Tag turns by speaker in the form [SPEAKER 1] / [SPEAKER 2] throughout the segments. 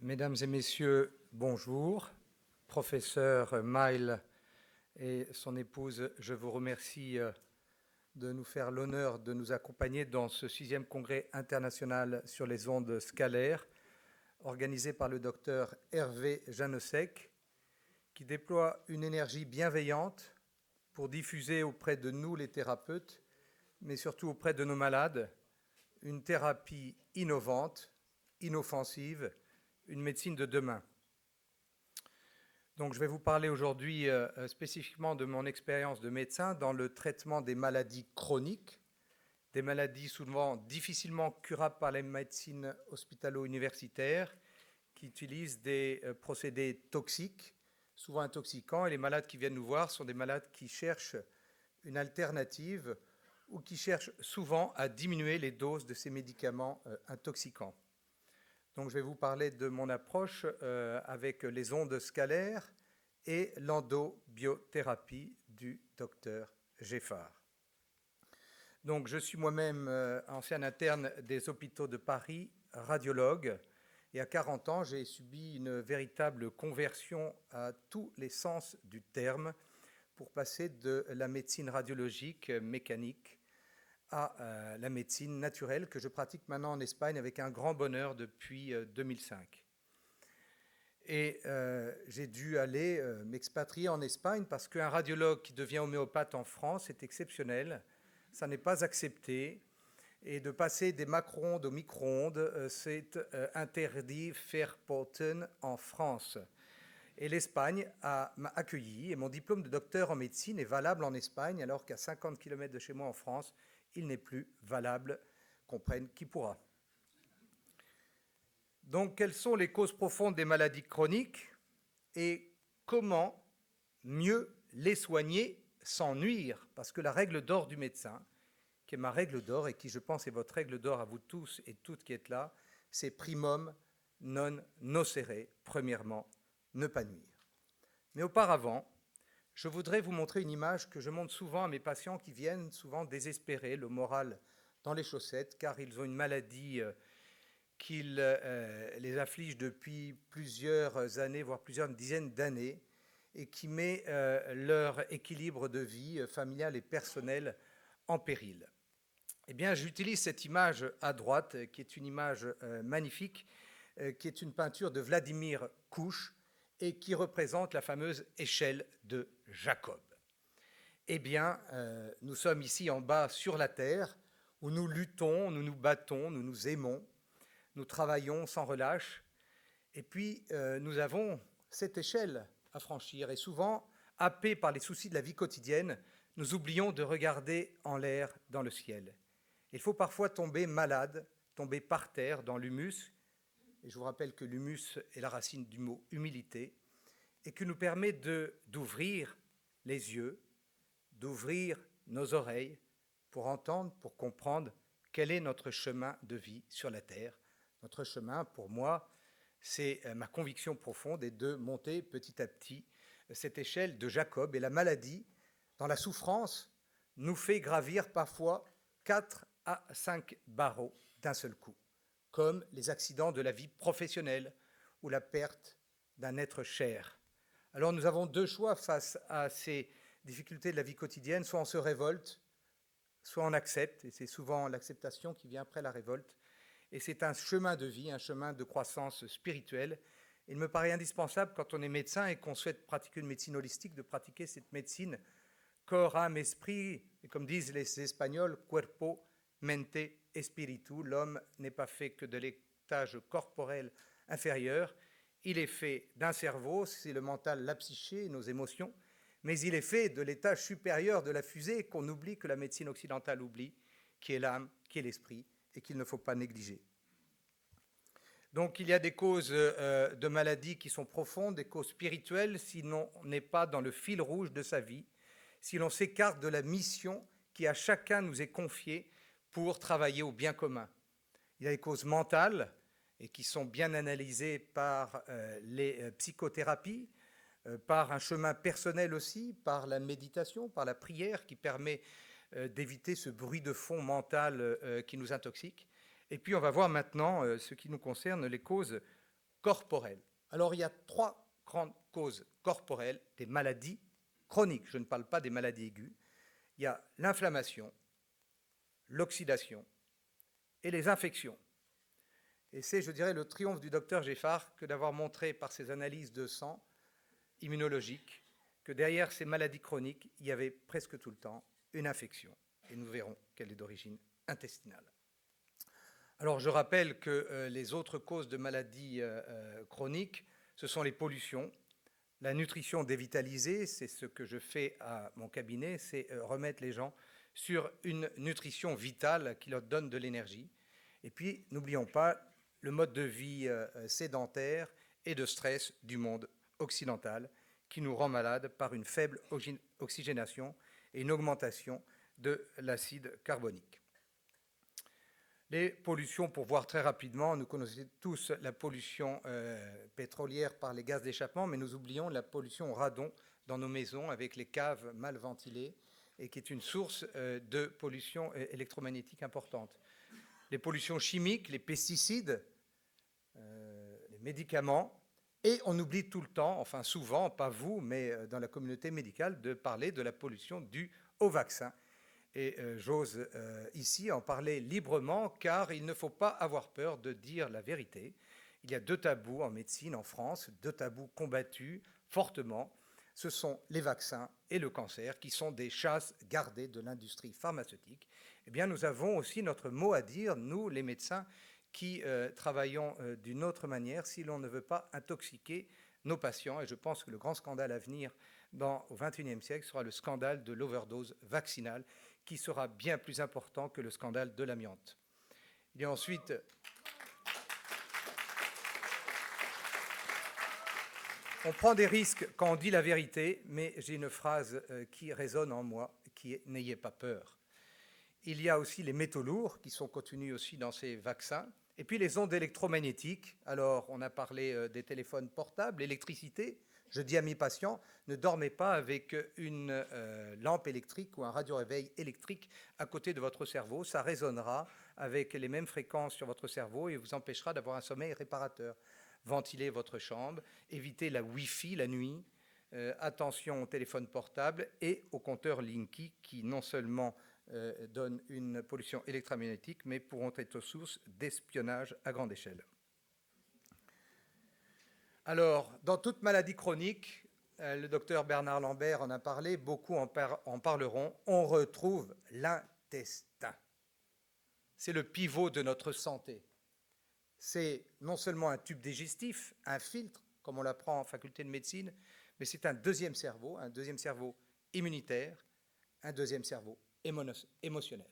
[SPEAKER 1] Mesdames et messieurs, bonjour. Professeur Mail et son épouse, je vous remercie de nous faire l'honneur de nous accompagner dans ce 6e congrès international sur les ondes scalaires, organisé par le docteur Hervé Janosek, qui déploie une énergie bienveillante pour diffuser auprès de nous, les thérapeutes, mais surtout auprès de nos malades, une thérapie innovante, inoffensive, une médecine de demain. Donc je vais vous parler aujourd'hui spécifiquement de mon expérience de médecin dans le traitement des maladies chroniques, des maladies souvent difficilement curables par la médecine hospitalo-universitaire, qui utilisent des procédés toxiques, souvent intoxicants, et les malades qui viennent nous voir sont des malades qui cherchent une alternative ou qui cherchent souvent à diminuer les doses de ces médicaments intoxicants. Donc je vais vous parler de mon approche avec les ondes scalaires et l'endobiothérapie du docteur Geffard. Donc je suis moi-même ancien interne des hôpitaux de Paris, radiologue, et à 40 ans, j'ai subi une véritable conversion à tous les sens du terme pour passer de la médecine radiologique mécanique à la médecine naturelle que je pratique maintenant en Espagne avec un grand bonheur depuis 2005. Et j'ai dû aller m'expatrier en Espagne parce qu'un radiologue qui devient homéopathe en France est exceptionnel. Ça n'est pas accepté. Et de passer des macro-ondes aux micro-ondes, c'est interdit verboten en France. Et l'Espagne m'a accueilli et mon diplôme de docteur en médecine est valable en Espagne alors qu'à 50 km de chez moi en France, il n'est plus valable, comprenne qui pourra. Donc, quelles sont les causes profondes des maladies chroniques et comment mieux les soigner sans nuire? Parce que la règle d'or du médecin, qui est ma règle d'or et qui, je pense, est votre règle d'or à vous tous et toutes qui êtes là, c'est primum non nocere, premièrement, ne pas nuire. Mais auparavant, je voudrais vous montrer une image que je montre souvent à mes patients qui viennent souvent désespérés, le moral dans les chaussettes, car ils ont une maladie qui les afflige depuis plusieurs années, voire plusieurs dizaines d'années, et qui met leur équilibre de vie familiale et personnelle en péril. Eh bien, j'utilise cette image à droite, qui est une image magnifique, qui est une peinture de Vladimir Kouch, et qui représente la fameuse échelle de Jacob. Eh bien, nous sommes ici en bas sur la terre, où nous luttons, nous nous battons, nous nous aimons, nous travaillons sans relâche, et puis nous avons cette échelle à franchir, et souvent, happés par les soucis de la vie quotidienne, nous oublions de regarder en l'air dans le ciel. Il faut parfois tomber malade, tomber par terre dans l'humus, et je vous rappelle que l'humus est la racine du mot humilité, et qui nous permet d'ouvrir les yeux, d'ouvrir nos oreilles pour entendre, pour comprendre quel est notre chemin de vie sur la terre. Notre chemin, pour moi, c'est ma conviction profonde, est de monter petit à petit cette échelle de Jacob. Et la maladie, dans la souffrance, nous fait gravir parfois 4 à 5 barreaux d'un seul coup, comme les accidents de la vie professionnelle ou la perte d'un être cher. Alors nous avons deux choix face à ces difficultés de la vie quotidienne, soit on se révolte, soit on accepte, et c'est souvent l'acceptation qui vient après la révolte, et c'est un chemin de vie, un chemin de croissance spirituelle. Il me paraît indispensable, quand on est médecin et qu'on souhaite pratiquer une médecine holistique, de pratiquer cette médecine corps, âme, esprit, et comme disent les Espagnols, cuerpo, mente, espiritu. L'homme n'est pas fait que de l'étage corporel inférieur, il est fait d'un cerveau, c'est le mental, la psyché, nos émotions, mais il est fait de l'étage supérieur de la fusée qu'on oublie, que la médecine occidentale oublie, qui est l'âme, qui est l'esprit, et qu'il ne faut pas négliger. Donc il y a des causes de maladies qui sont profondes, des causes spirituelles, si l'on n'est pas dans le fil rouge de sa vie, si l'on s'écarte de la mission qui à chacun nous est confiée pour travailler au bien commun. Il y a des causes mentales, et qui sont bien analysées par les psychothérapies, par un chemin personnel aussi, par la méditation, par la prière qui permet d'éviter ce bruit de fond mental qui nous intoxique. Et puis on va voir maintenant ce qui nous concerne, les causes corporelles. Alors, il y a 3 grandes causes corporelles des maladies chroniques. Je ne parle pas des maladies aiguës. Il y a l'inflammation, l'oxydation et les infections. Et c'est, je dirais, le triomphe du docteur Geffard que d'avoir montré par ses analyses de sang immunologiques que derrière ces maladies chroniques, il y avait presque tout le temps une infection. Et nous verrons qu'elle est d'origine intestinale. Alors, je rappelle que les autres causes de maladies chroniques, ce sont les pollutions, la nutrition dévitalisée, c'est ce que je fais à mon cabinet, c'est remettre les gens sur une nutrition vitale qui leur donne de l'énergie. Et puis, n'oublions pas le mode de vie sédentaire et de stress du monde occidental qui nous rend malades par une faible oxygénation et une augmentation de l'acide carbonique. Les pollutions, pour voir très rapidement, nous connaissons tous la pollution pétrolière par les gaz d'échappement, mais nous oublions la pollution au radon dans nos maisons avec les caves mal ventilées et qui est une source de pollution électromagnétique importante. Les pollutions chimiques, les pesticides, les médicaments, et on oublie tout le temps, enfin souvent, pas vous, mais dans la communauté médicale, de parler de la pollution due au vaccin. Et j'ose ici en parler librement, car il ne faut pas avoir peur de dire la vérité. Il y a 2 tabous en médecine en France, 2 tabous combattus fortement. Ce sont les vaccins et le cancer, qui sont des chasses gardées de l'industrie pharmaceutique. Eh bien, nous avons aussi notre mot à dire, nous, les médecins, qui travaillons d'une autre manière, si l'on ne veut pas intoxiquer nos patients. Et je pense que le grand scandale à venir au XXIe siècle sera le scandale de l'overdose vaccinale, qui sera bien plus important que le scandale de l'amiante. Il y a ensuite... On prend des risques quand on dit la vérité, mais j'ai une phrase qui résonne en moi, qui est « n'ayez pas peur ». Il y a aussi les métaux lourds qui sont contenus aussi dans ces vaccins. Et puis les ondes électromagnétiques. Alors, on a parlé des téléphones portables, l'électricité. Je dis à mes patients, ne dormez pas avec une lampe électrique ou un radio-réveil électrique à côté de votre cerveau. Ça résonnera avec les mêmes fréquences sur votre cerveau et vous empêchera d'avoir un sommeil réparateur. Ventilez votre chambre, évitez la Wi-Fi la nuit. Attention au téléphone portable et au compteur Linky qui non seulement donnent une pollution électromagnétique, mais pourront être source d'espionnage à grande échelle. Alors, dans toute maladie chronique, le docteur Bernard Lambert en a parlé, beaucoup en parleront, on retrouve l'intestin. C'est le pivot de notre santé. C'est non seulement un tube digestif, un filtre, comme on l'apprend en faculté de médecine, mais c'est un deuxième cerveau immunitaire, un deuxième cerveau émotionnel.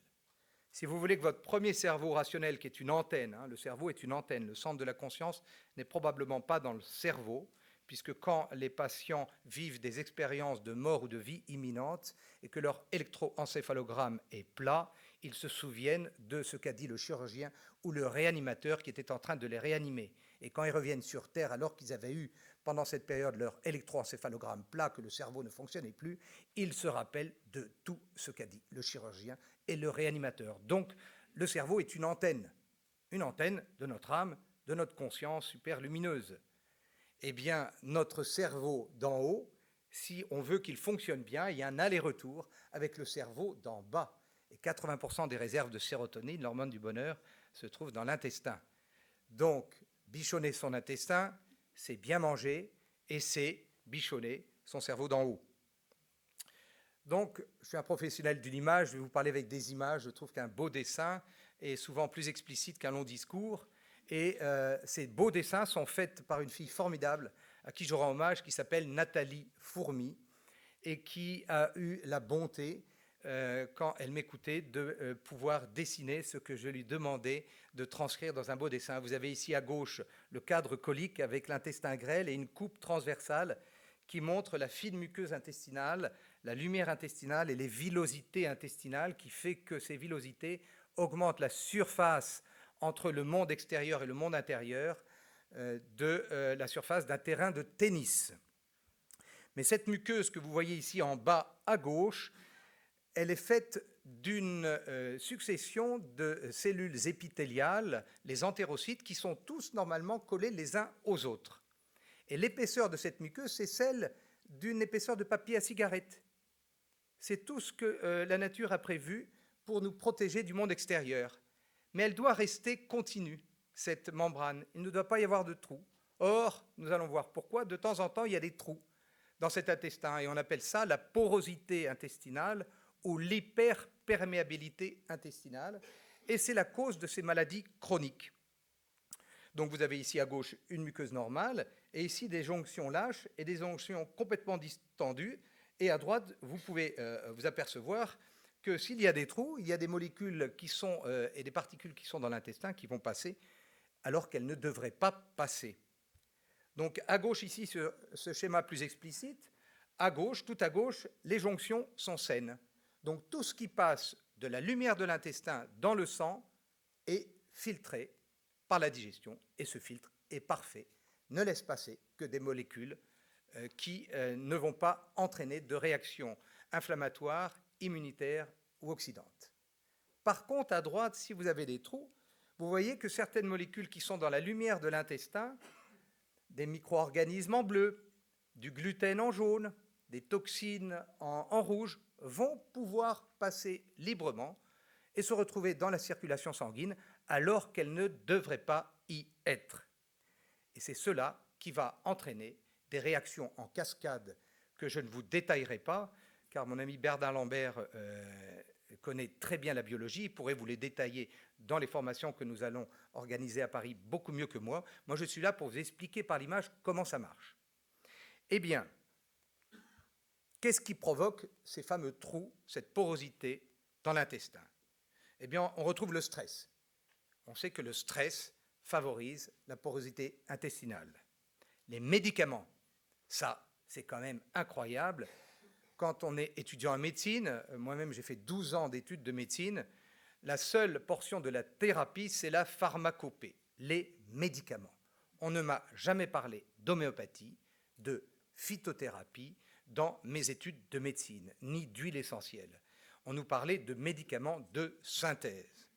[SPEAKER 1] Si vous voulez que votre premier cerveau rationnel, qui est une antenne, le cerveau est une antenne, le centre de la conscience n'est probablement pas dans le cerveau, puisque quand les patients vivent des expériences de mort ou de vie imminente et que leur électroencéphalogramme est plat, ils se souviennent de ce qu'a dit le chirurgien ou le réanimateur qui était en train de les réanimer. Et quand ils reviennent sur Terre, alors qu'ils avaient eu pendant cette période leur électroencéphalogramme plat, que le cerveau ne fonctionnait plus, ils se rappellent de tout ce qu'a dit le chirurgien et le réanimateur. Donc, le cerveau est une antenne de notre âme, de notre conscience super lumineuse. Eh bien, notre cerveau d'en haut, si on veut qu'il fonctionne bien, il y a un aller-retour avec le cerveau d'en bas. Et 80% des réserves de sérotonine, l'hormone du bonheur, se trouvent dans l'intestin. Donc, bichonner son intestin, c'est bien manger et c'est bichonner son cerveau d'en haut. Donc, je suis un professionnel de l'image, je vais vous parler avec des images. Je trouve qu'un beau dessin est souvent plus explicite qu'un long discours. Et ces beaux dessins sont faits par une fille formidable à qui je rends hommage, qui s'appelle Nathalie Fourmy, et qui a eu la bonté, quand elle m'écoutait, de pouvoir dessiner ce que je lui demandais de transcrire dans un beau dessin. Vous avez ici à gauche le cadre colique avec l'intestin grêle et une coupe transversale qui montre la fine muqueuse intestinale, la lumière intestinale et les villosités intestinales, qui fait que ces villosités augmentent la surface entre le monde extérieur et le monde intérieur de la surface d'un terrain de tennis. Mais cette muqueuse que vous voyez ici en bas à gauche, elle est faite d'une succession de cellules épithéliales, les entérocytes, qui sont tous normalement collés les uns aux autres. Et l'épaisseur de cette muqueuse, c'est celle d'une épaisseur de papier à cigarette. C'est tout ce que la nature a prévu pour nous protéger du monde extérieur. Mais elle doit rester continue, cette membrane. Il ne doit pas y avoir de trous. Or, nous allons voir pourquoi, de temps en temps, il y a des trous dans cet intestin, et on appelle ça la porosité intestinale ou l'hyperperméabilité intestinale, et c'est la cause de ces maladies chroniques. Donc vous avez ici à gauche une muqueuse normale, et ici des jonctions lâches et des jonctions complètement distendues, et à droite, vous pouvez vous apercevoir que s'il y a des trous, il y a des molécules qui sont, et des particules qui sont dans l'intestin qui vont passer alors qu'elles ne devraient pas passer. Donc à gauche ici, ce schéma plus explicite, à gauche, tout à gauche, les jonctions sont saines. Donc tout ce qui passe de la lumière de l'intestin dans le sang est filtré par la digestion, et ce filtre est parfait, ne laisse passer que des molécules qui ne vont pas entraîner de réactions inflammatoires, immunitaires ou oxydantes. Par contre, à droite, si vous avez des trous, vous voyez que certaines molécules qui sont dans la lumière de l'intestin, des micro-organismes en bleu, du gluten en jaune, des toxines en rouge, vont pouvoir passer librement et se retrouver dans la circulation sanguine alors qu'elles ne devraient pas y être. Et c'est cela qui va entraîner des réactions en cascade que je ne vous détaillerai pas, car mon ami Bernard Lambert connaît très bien la biologie, il pourrait vous les détailler dans les formations que nous allons organiser à Paris beaucoup mieux que moi. Moi, je suis là pour vous expliquer par l'image comment ça marche. Eh bien, qu'est-ce qui provoque ces fameux trous, cette porosité dans l'intestin? Eh bien, on retrouve le stress. On sait que le stress favorise la porosité intestinale. Les médicaments, ça, c'est quand même incroyable. Quand on est étudiant en médecine, moi-même j'ai fait 12 ans d'études de médecine, la seule portion de la thérapie, c'est la pharmacopée, les médicaments. On ne m'a jamais parlé d'homéopathie, de phytothérapie dans mes études de médecine, ni d'huile essentielle. On nous parlait de médicaments de synthèse.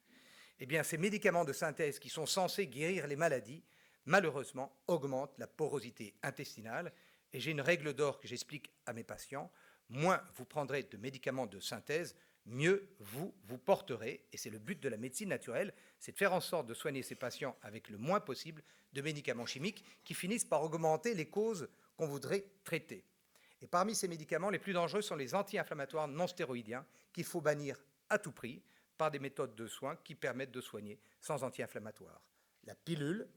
[SPEAKER 1] Eh bien, ces médicaments de synthèse qui sont censés guérir les maladies, malheureusement, augmentent la porosité intestinale. Et j'ai une règle d'or que j'explique à mes patients. Moins vous prendrez de médicaments de synthèse, mieux vous vous porterez. Et c'est le but de la médecine naturelle, c'est de faire en sorte de soigner ces patients avec le moins possible de médicaments chimiques qui finissent par augmenter les causes qu'on voudrait traiter. Et parmi ces médicaments, les plus dangereux sont les anti-inflammatoires non stéroïdiens qu'il faut bannir à tout prix par des méthodes de soins qui permettent de soigner sans anti-inflammatoire. La pilule,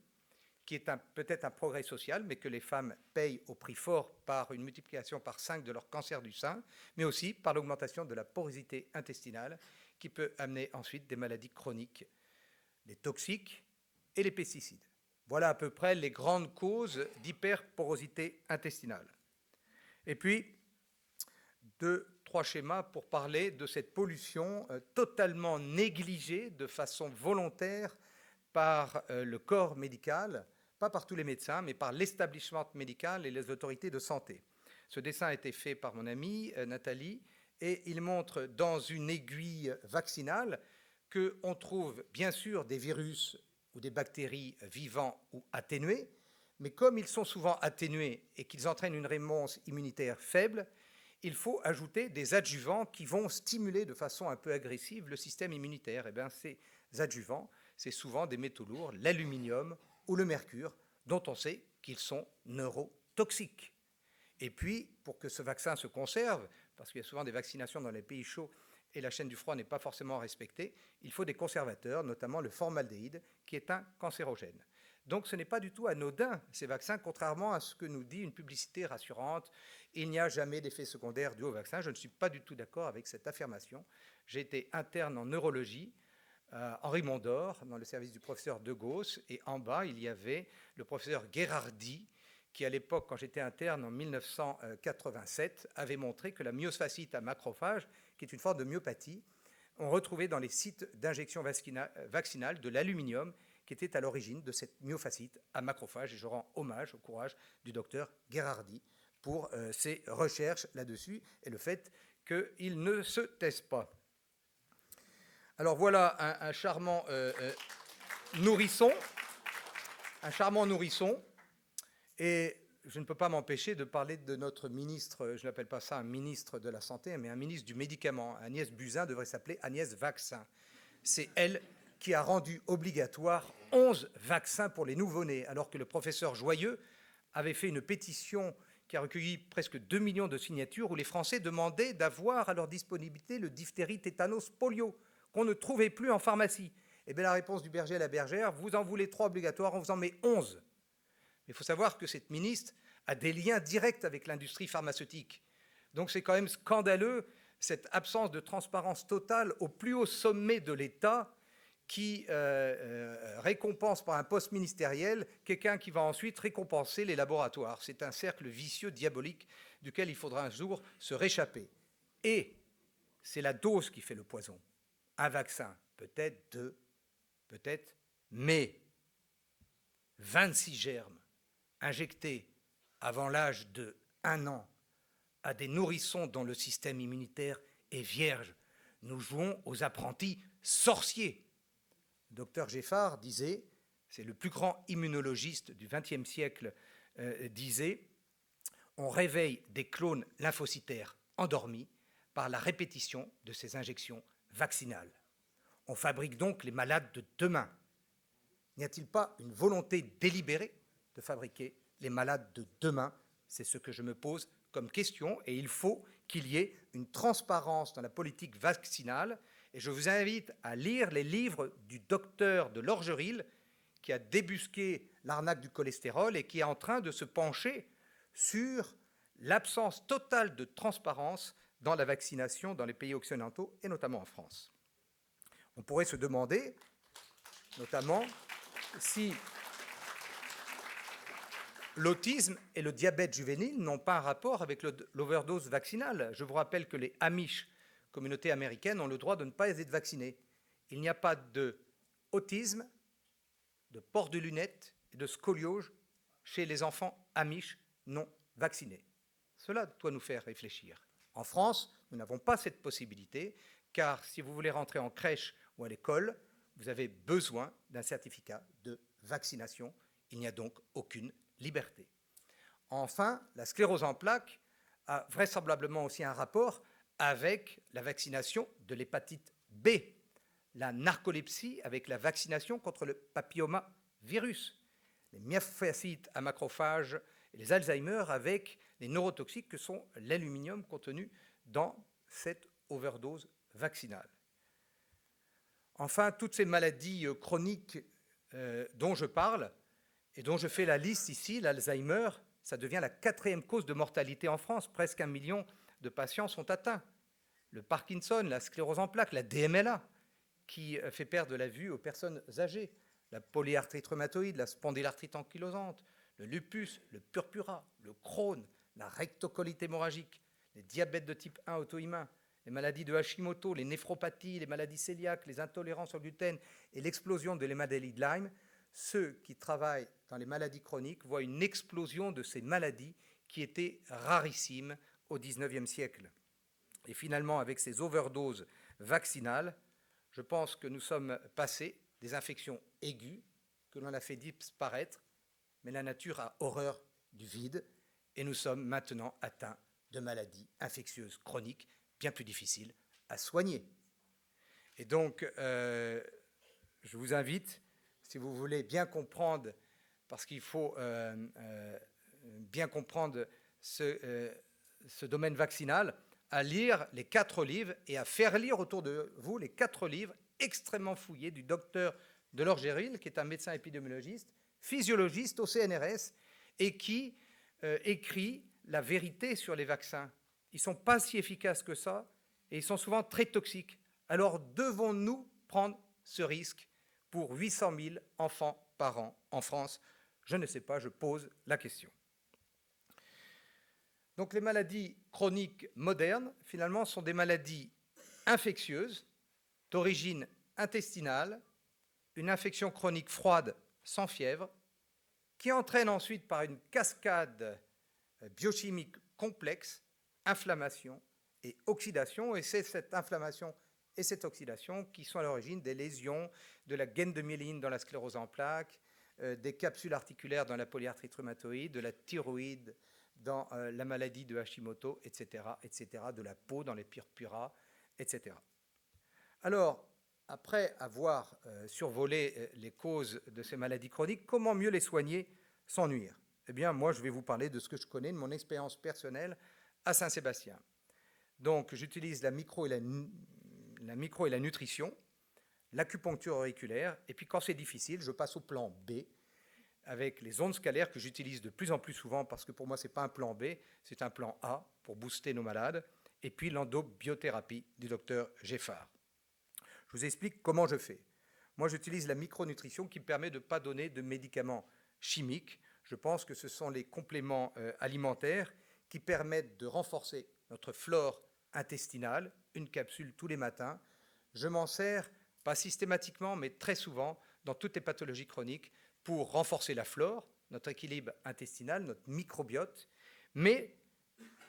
[SPEAKER 1] qui est peut-être un progrès social, mais que les femmes payent au prix fort par une multiplication par 5 de leur cancer du sein, mais aussi par l'augmentation de la porosité intestinale, qui peut amener ensuite des maladies chroniques, les toxiques et les pesticides. Voilà à peu près les grandes causes d'hyperporosité intestinale. Et puis, 2-3 schémas pour parler de cette pollution totalement négligée de façon volontaire par le corps médical, pas par tous les médecins, mais par l'établissement médical et les autorités de santé. Ce dessin a été fait par mon amie Nathalie, et il montre dans une aiguille vaccinale qu'on trouve bien sûr des virus ou des bactéries vivants ou atténués, mais comme ils sont souvent atténués et qu'ils entraînent une réponse immunitaire faible, il faut ajouter des adjuvants qui vont stimuler de façon un peu agressive le système immunitaire. Et bien, ces adjuvants, c'est souvent des métaux lourds, l'aluminium ou le mercure, dont on sait qu'ils sont neurotoxiques. Et puis, pour que ce vaccin se conserve, parce qu'il y a souvent des vaccinations dans les pays chauds et la chaîne du froid n'est pas forcément respectée, il faut des conservateurs, notamment le formaldéhyde, qui est un cancérogène. Donc ce n'est pas du tout anodin, ces vaccins, contrairement à ce que nous dit une publicité rassurante. Il n'y a jamais d'effet secondaire dû au vaccin. Je ne suis pas du tout d'accord avec cette affirmation. J'ai été interne en neurologie, Henri Mondor, dans le service du professeur De Gauss, et en bas, il y avait le professeur Gherardi, qui à l'époque, quand j'étais interne en 1987, avait montré que la myosphacite à macrophages, qui est une forme de myopathie, on retrouvait dans les sites d'injection vaccinale de l'aluminium qui était à l'origine de cette myofascite à macrophages. Et je rends hommage au courage du docteur Gherardi pour ses recherches là-dessus et le fait qu'ils ne se taisent pas. Alors voilà un charmant nourrisson, et je ne peux pas m'empêcher de parler de notre ministre, je n'appelle pas ça un ministre de la Santé, mais un ministre du médicament. Agnès Buzyn devrait s'appeler Agnès Vaccin. C'est elle qui a rendu obligatoire 11 vaccins pour les nouveau-nés, alors que le professeur Joyeux avait fait une pétition qui a recueilli presque 2 millions de signatures, où les Français demandaient d'avoir à leur disponibilité le diphtérie, tétanos, polio, qu'on ne trouvait plus en pharmacie. Eh bien, la réponse du berger à la bergère, vous en voulez 3 obligatoires, on vous en met 11. Il faut savoir que cette ministre a des liens directs avec l'industrie pharmaceutique. Donc c'est quand même scandaleux, cette absence de transparence totale au plus haut sommet de l'État qui récompense par un poste ministériel quelqu'un qui va ensuite récompenser les laboratoires. C'est un cercle vicieux, diabolique, duquel il faudra un jour se réchapper. Et c'est la dose qui fait le poison. Un vaccin, peut-être 2, peut-être, mais 26 germes injectés avant l'âge de 1 an à des nourrissons dont le système immunitaire est vierge. Nous jouons aux apprentis sorciers. Le docteur Geffard disait, c'est le plus grand immunologiste du XXe siècle, disait, on réveille des clones lymphocytaires endormis par la répétition de ces injections vaccinales. On fabrique donc les malades de demain. N'y a-t-il pas une volonté délibérée de fabriquer les malades de demain? C'est ce que je me pose comme question, et il faut qu'il y ait une transparence dans la politique vaccinale. Et je vous invite à lire les livres du docteur de Lorgeril, qui a débusqué l'arnaque du cholestérol et qui est en train de se pencher sur l'absence totale de transparence dans la vaccination dans les pays occidentaux, et notamment en France. On pourrait se demander, notamment, si l'autisme et le diabète juvénile n'ont pas un rapport avec l'overdose vaccinale. Je vous rappelle que les Amish, communauté américaine, ont le droit de ne pas être vaccinés. Il n'y a pas d'autisme, de port de lunettes et de scoliose chez les enfants Amish non vaccinés. Cela doit nous faire réfléchir. En France, nous n'avons pas cette possibilité, car si vous voulez rentrer en crèche ou à l'école, vous avez besoin d'un certificat de vaccination. Il n'y a donc aucune liberté. Enfin, la sclérose en plaques a vraisemblablement aussi un rapport avec la vaccination de l'hépatite B, la narcolepsie avec la vaccination contre le papillomavirus, les myofasciites à macrophages et les Alzheimer avec les neurotoxiques que sont l'aluminium contenu dans cette overdose vaccinale. Enfin, toutes ces maladies chroniques dont je parle et dont je fais la liste ici, l'Alzheimer, ça devient la 4e cause de mortalité en France. Presque 1 million de patients sont atteints. Le Parkinson, la sclérose en plaques, la DMLA, qui fait perdre la vue aux personnes âgées, la polyarthrite rhumatoïde, la spondylarthrite ankylosante, le lupus, le purpura, le Crohn, la rectocolite hémorragique, les diabètes de type 1 auto-immuns, les maladies de Hashimoto, les néphropathies, les maladies cœliaques, les intolérances au gluten et l'explosion de les maladies de Lyme. Ceux qui travaillent dans les maladies chroniques voient une explosion de ces maladies qui étaient rarissimes au XIXe siècle. Et finalement, avec ces overdoses vaccinales, je pense que nous sommes passés des infections aiguës que l'on a fait disparaître, mais la nature a horreur du vide, et nous sommes maintenant atteints de maladies infectieuses chroniques bien plus difficiles à soigner. Et donc, je vous invite, si vous voulez bien comprendre, parce qu'il faut bien comprendre ce domaine vaccinal, à lire les 4 livres et à faire lire autour de vous les 4 livres extrêmement fouillés du docteur de Lorgeril, qui est un médecin épidémiologiste, physiologiste au CNRS, et qui écrit la vérité sur les vaccins. Ils ne sont pas si efficaces que ça, et ils sont souvent très toxiques. Alors devons-nous prendre ce risque pour 800 000 enfants par an en France? Je ne sais pas, je pose la question. Donc les maladies chroniques modernes, finalement, sont des maladies infectieuses d'origine intestinale, une infection chronique froide sans fièvre, qui entraîne ensuite par une cascade biochimique complexe, inflammation et oxydation, et c'est cette inflammation et cette oxydation qui sont à l'origine des lésions, de la gaine de myéline dans la sclérose en plaques, des capsules articulaires dans la polyarthrite rhumatoïde, de la thyroïde dans la maladie de Hashimoto, etc., etc., de la peau dans les purpuras, etc. Alors, après avoir survolé les causes de ces maladies chroniques, comment mieux les soigner sans nuire? Eh bien, moi, je vais vous parler de ce que je connais, de mon expérience personnelle à Saint-Sébastien. Donc, j'utilise la micro et la nutrition, l'acupuncture auriculaire, et puis quand c'est difficile, je passe au plan B, avec les ondes scalaires que j'utilise de plus en plus souvent, parce que pour moi, ce n'est pas un plan B, c'est un plan A pour booster nos malades, et puis l'endobiothérapie du docteur Geffard. Je vous explique comment je fais. Moi, j'utilise la micronutrition qui me permet de ne pas donner de médicaments chimiques. Je pense que ce sont les compléments alimentaires qui permettent de renforcer notre flore intestinale, une capsule tous les matins. Je m'en sers, pas systématiquement, mais très souvent, dans toutes les pathologies chroniques, pour renforcer la flore, notre équilibre intestinal, notre microbiote. Mais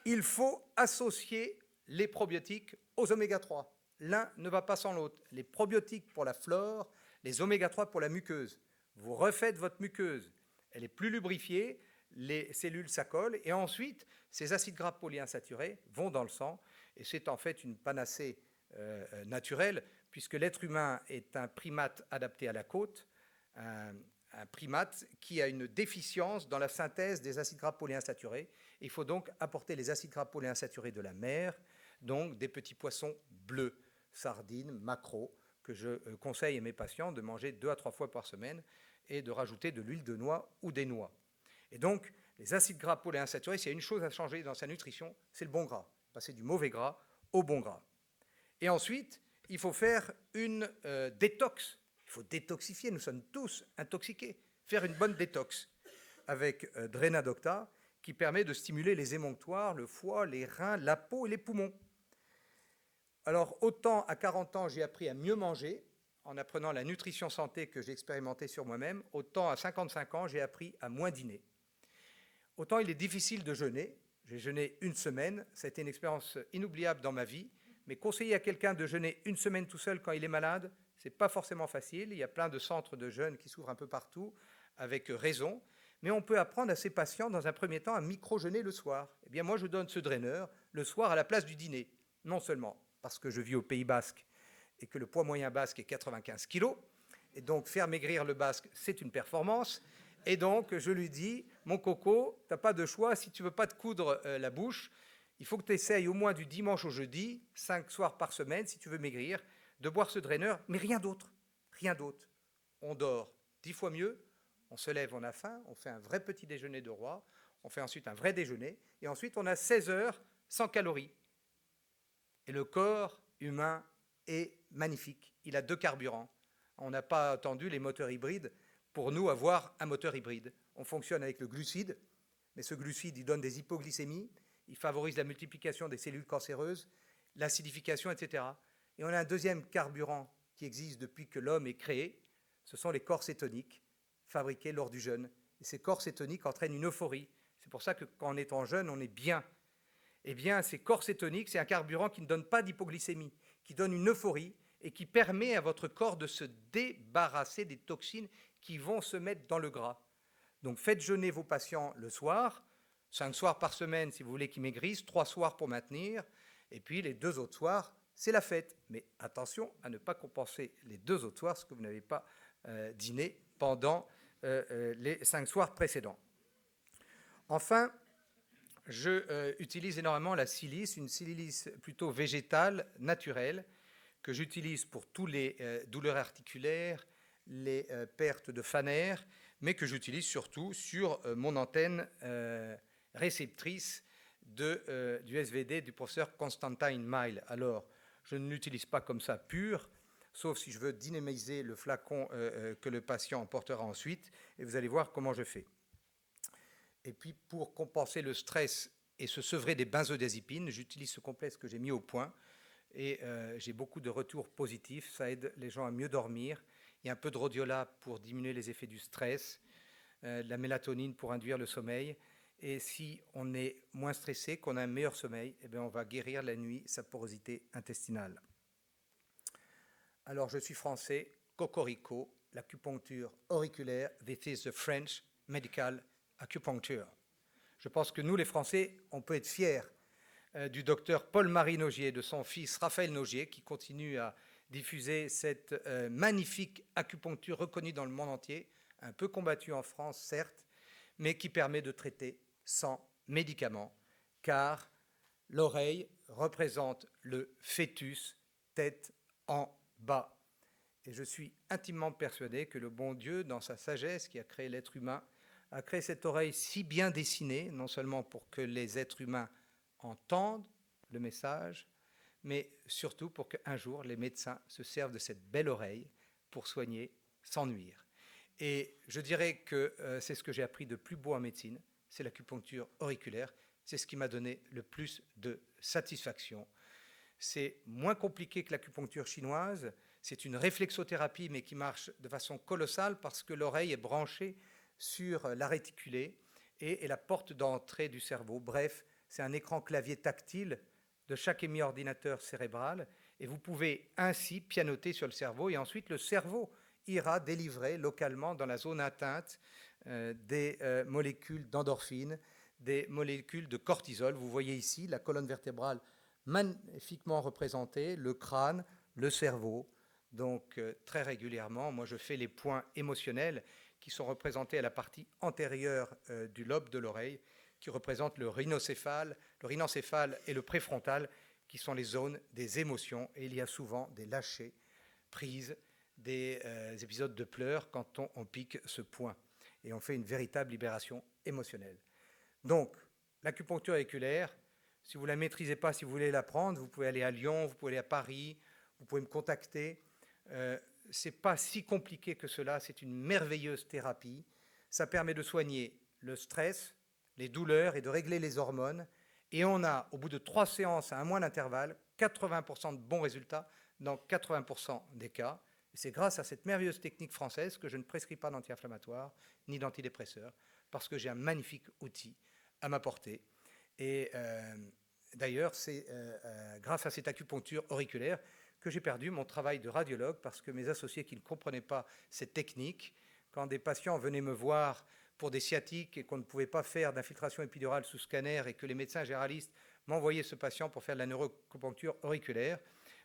[SPEAKER 1] il faut associer les probiotiques aux oméga 3. L'un ne va pas sans l'autre. Les probiotiques pour la flore, les oméga 3 pour la muqueuse. Vous refaites votre muqueuse, elle est plus lubrifiée, les cellules s'accolent, et ensuite, ces acides gras polyinsaturés vont dans le sang, et c'est en fait une panacée naturelle, puisque l'être humain est un primate adapté à la côte, un primate qui a une déficience dans la synthèse des acides gras polyinsaturés. Il faut donc apporter les acides gras polyinsaturés de la mer, donc des petits poissons bleus, sardines, maquereaux, que je conseille à mes patients de manger 2 à 3 fois par semaine et de rajouter de l'huile de noix ou des noix. Et donc, les acides gras polyinsaturés, s'il y a une chose à changer dans sa nutrition, c'est le bon gras. Passer du mauvais gras au bon gras. Et ensuite, il faut faire une détox. Il faut détoxifier, nous sommes tous intoxiqués. Faire une bonne détox avec Drenadocta, qui permet de stimuler les émonctoires, le foie, les reins, la peau et les poumons. Alors, autant à 40 ans, j'ai appris à mieux manger, en apprenant la nutrition santé que j'ai expérimentée sur moi-même, autant à 55 ans, j'ai appris à moins dîner. Autant il est difficile de jeûner. J'ai jeûné une semaine, ça a été une expérience inoubliable dans ma vie, mais conseiller à quelqu'un de jeûner une semaine tout seul quand il est malade, ce n'est pas forcément facile. Il y a plein de centres de jeûne qui s'ouvrent un peu partout, avec raison. Mais on peut apprendre à ses patients, dans un premier temps, à micro-jeûner le soir. Eh bien, moi, je donne ce draineur le soir à la place du dîner. Non seulement parce que je vis au Pays Basque et que le poids moyen basque est 95 kg, et donc faire maigrir le basque, c'est une performance. Et donc, je lui dis, mon coco, tu n'as pas de choix, si tu ne veux pas te coudre la bouche, il faut que tu essayes au moins du dimanche au jeudi, 5 soirs par semaine, si tu veux maigrir, de boire ce draineur, mais rien d'autre. Rien d'autre. On dort 10 fois mieux, on se lève, on a faim, on fait un vrai petit déjeuner de roi, on fait ensuite un vrai déjeuner, et ensuite on a 16 heures sans calories. Et le corps humain est magnifique. Il a 2 carburants. On n'a pas attendu les moteurs hybrides pour nous avoir un moteur hybride. On fonctionne avec le glucide, mais ce glucide, il donne des hypoglycémies, il favorise la multiplication des cellules cancéreuses, l'acidification, etc. Et on a un deuxième carburant qui existe depuis que l'homme est créé, ce sont les corps cétoniques, fabriqués lors du jeûne. Et ces corps cétoniques entraînent une euphorie. C'est pour ça que quand on est en jeûne, on est bien. Eh bien, ces corps cétoniques, c'est un carburant qui ne donne pas d'hypoglycémie, qui donne une euphorie et qui permet à votre corps de se débarrasser des toxines qui vont se mettre dans le gras. Donc faites jeûner vos patients le soir, 5 soirs par semaine si vous voulez qu'ils maigrissent, 3 soirs pour maintenir, et puis les 2 autres soirs, c'est la fête. Mais attention à ne pas compenser les 2 autres soirs, ce que vous n'avez pas dîné pendant les 5 soirs précédents. Enfin, je utilise énormément la silice, une silice plutôt végétale, naturelle, que j'utilise pour tous les douleurs articulaires, les pertes de fanère, mais que j'utilise surtout sur mon antenne réceptrice du SVD du professeur Constantine Mile. Alors, je ne l'utilise pas comme ça pur, sauf si je veux dynamiser le flacon que le patient emportera ensuite, et vous allez voir comment je fais. Et puis, pour compenser le stress et se sevrer des benzodiazépines, j'utilise ce complexe que j'ai mis au point, et j'ai beaucoup de retours positifs. Ça aide les gens à mieux dormir. Il y a un peu de rhodiola pour diminuer les effets du stress, de la mélatonine pour induire le sommeil, Et si on est moins stressé, qu'on a un meilleur sommeil, eh bien on va guérir la nuit sa porosité intestinale. Alors je suis français, cocorico, l'acupuncture auriculaire, this is the French medical acupuncture. Je pense que nous les Français, on peut être fiers du docteur Paul-Marie Nogier et de son fils Raphaël Nogier qui continue à diffuser cette magnifique acupuncture reconnue dans le monde entier, un peu combattue en France certes, mais qui permet de traiter sans médicaments, car l'oreille représente le fœtus tête en bas. Et je suis intimement persuadé que le bon Dieu, dans sa sagesse qui a créé l'être humain, a créé cette oreille si bien dessinée, non seulement pour que les êtres humains entendent le message, mais surtout pour qu'un jour les médecins se servent de cette belle oreille pour soigner sans nuire. Et je dirais que c'est ce que j'ai appris de plus beau en médecine, c'est l'acupuncture auriculaire, c'est ce qui m'a donné le plus de satisfaction. C'est moins compliqué que l'acupuncture chinoise, c'est une réflexothérapie mais qui marche de façon colossale parce que l'oreille est branchée sur la réticulée et est la porte d'entrée du cerveau. Bref, c'est un écran clavier tactile de chaque hémi-ordinateur cérébral et vous pouvez ainsi pianoter sur le cerveau et ensuite le cerveau ira délivrer localement dans la zone atteinte des molécules d'endorphine, des molécules de cortisol. Vous voyez ici la colonne vertébrale magnifiquement représentée, le crâne, le cerveau. Donc très régulièrement, moi je fais les points émotionnels qui sont représentés à la partie antérieure du lobe de l'oreille, qui représente le rhinocéphale et le préfrontal, qui sont les zones des émotions. Et il y a souvent des lâchers, prises, des épisodes de pleurs quand on pique ce point. Et on fait une véritable libération émotionnelle. Donc, l'acupuncture auriculaire, si vous ne la maîtrisez pas, si vous voulez l'apprendre, vous pouvez aller à Lyon, vous pouvez aller à Paris, vous pouvez me contacter. Ce n'est pas si compliqué que cela, c'est une merveilleuse thérapie. Ça permet de soigner le stress, les douleurs et de régler les hormones. Et on a, au bout de 3 séances à un mois d'intervalle, 80% de bons résultats dans 80% des cas. Et c'est grâce à cette merveilleuse technique française que je ne prescris pas d'anti-inflammatoires ni d'antidépresseurs, parce que j'ai un magnifique outil à ma portée. Et d'ailleurs, c'est grâce à cette acupuncture auriculaire que j'ai perdu mon travail de radiologue, parce que mes associés qui ne comprenaient pas cette technique, quand des patients venaient me voir pour des sciatiques et qu'on ne pouvait pas faire d'infiltration épidurale sous scanner et que les médecins généralistes m'envoyaient ce patient pour faire de la neuroacupuncture auriculaire,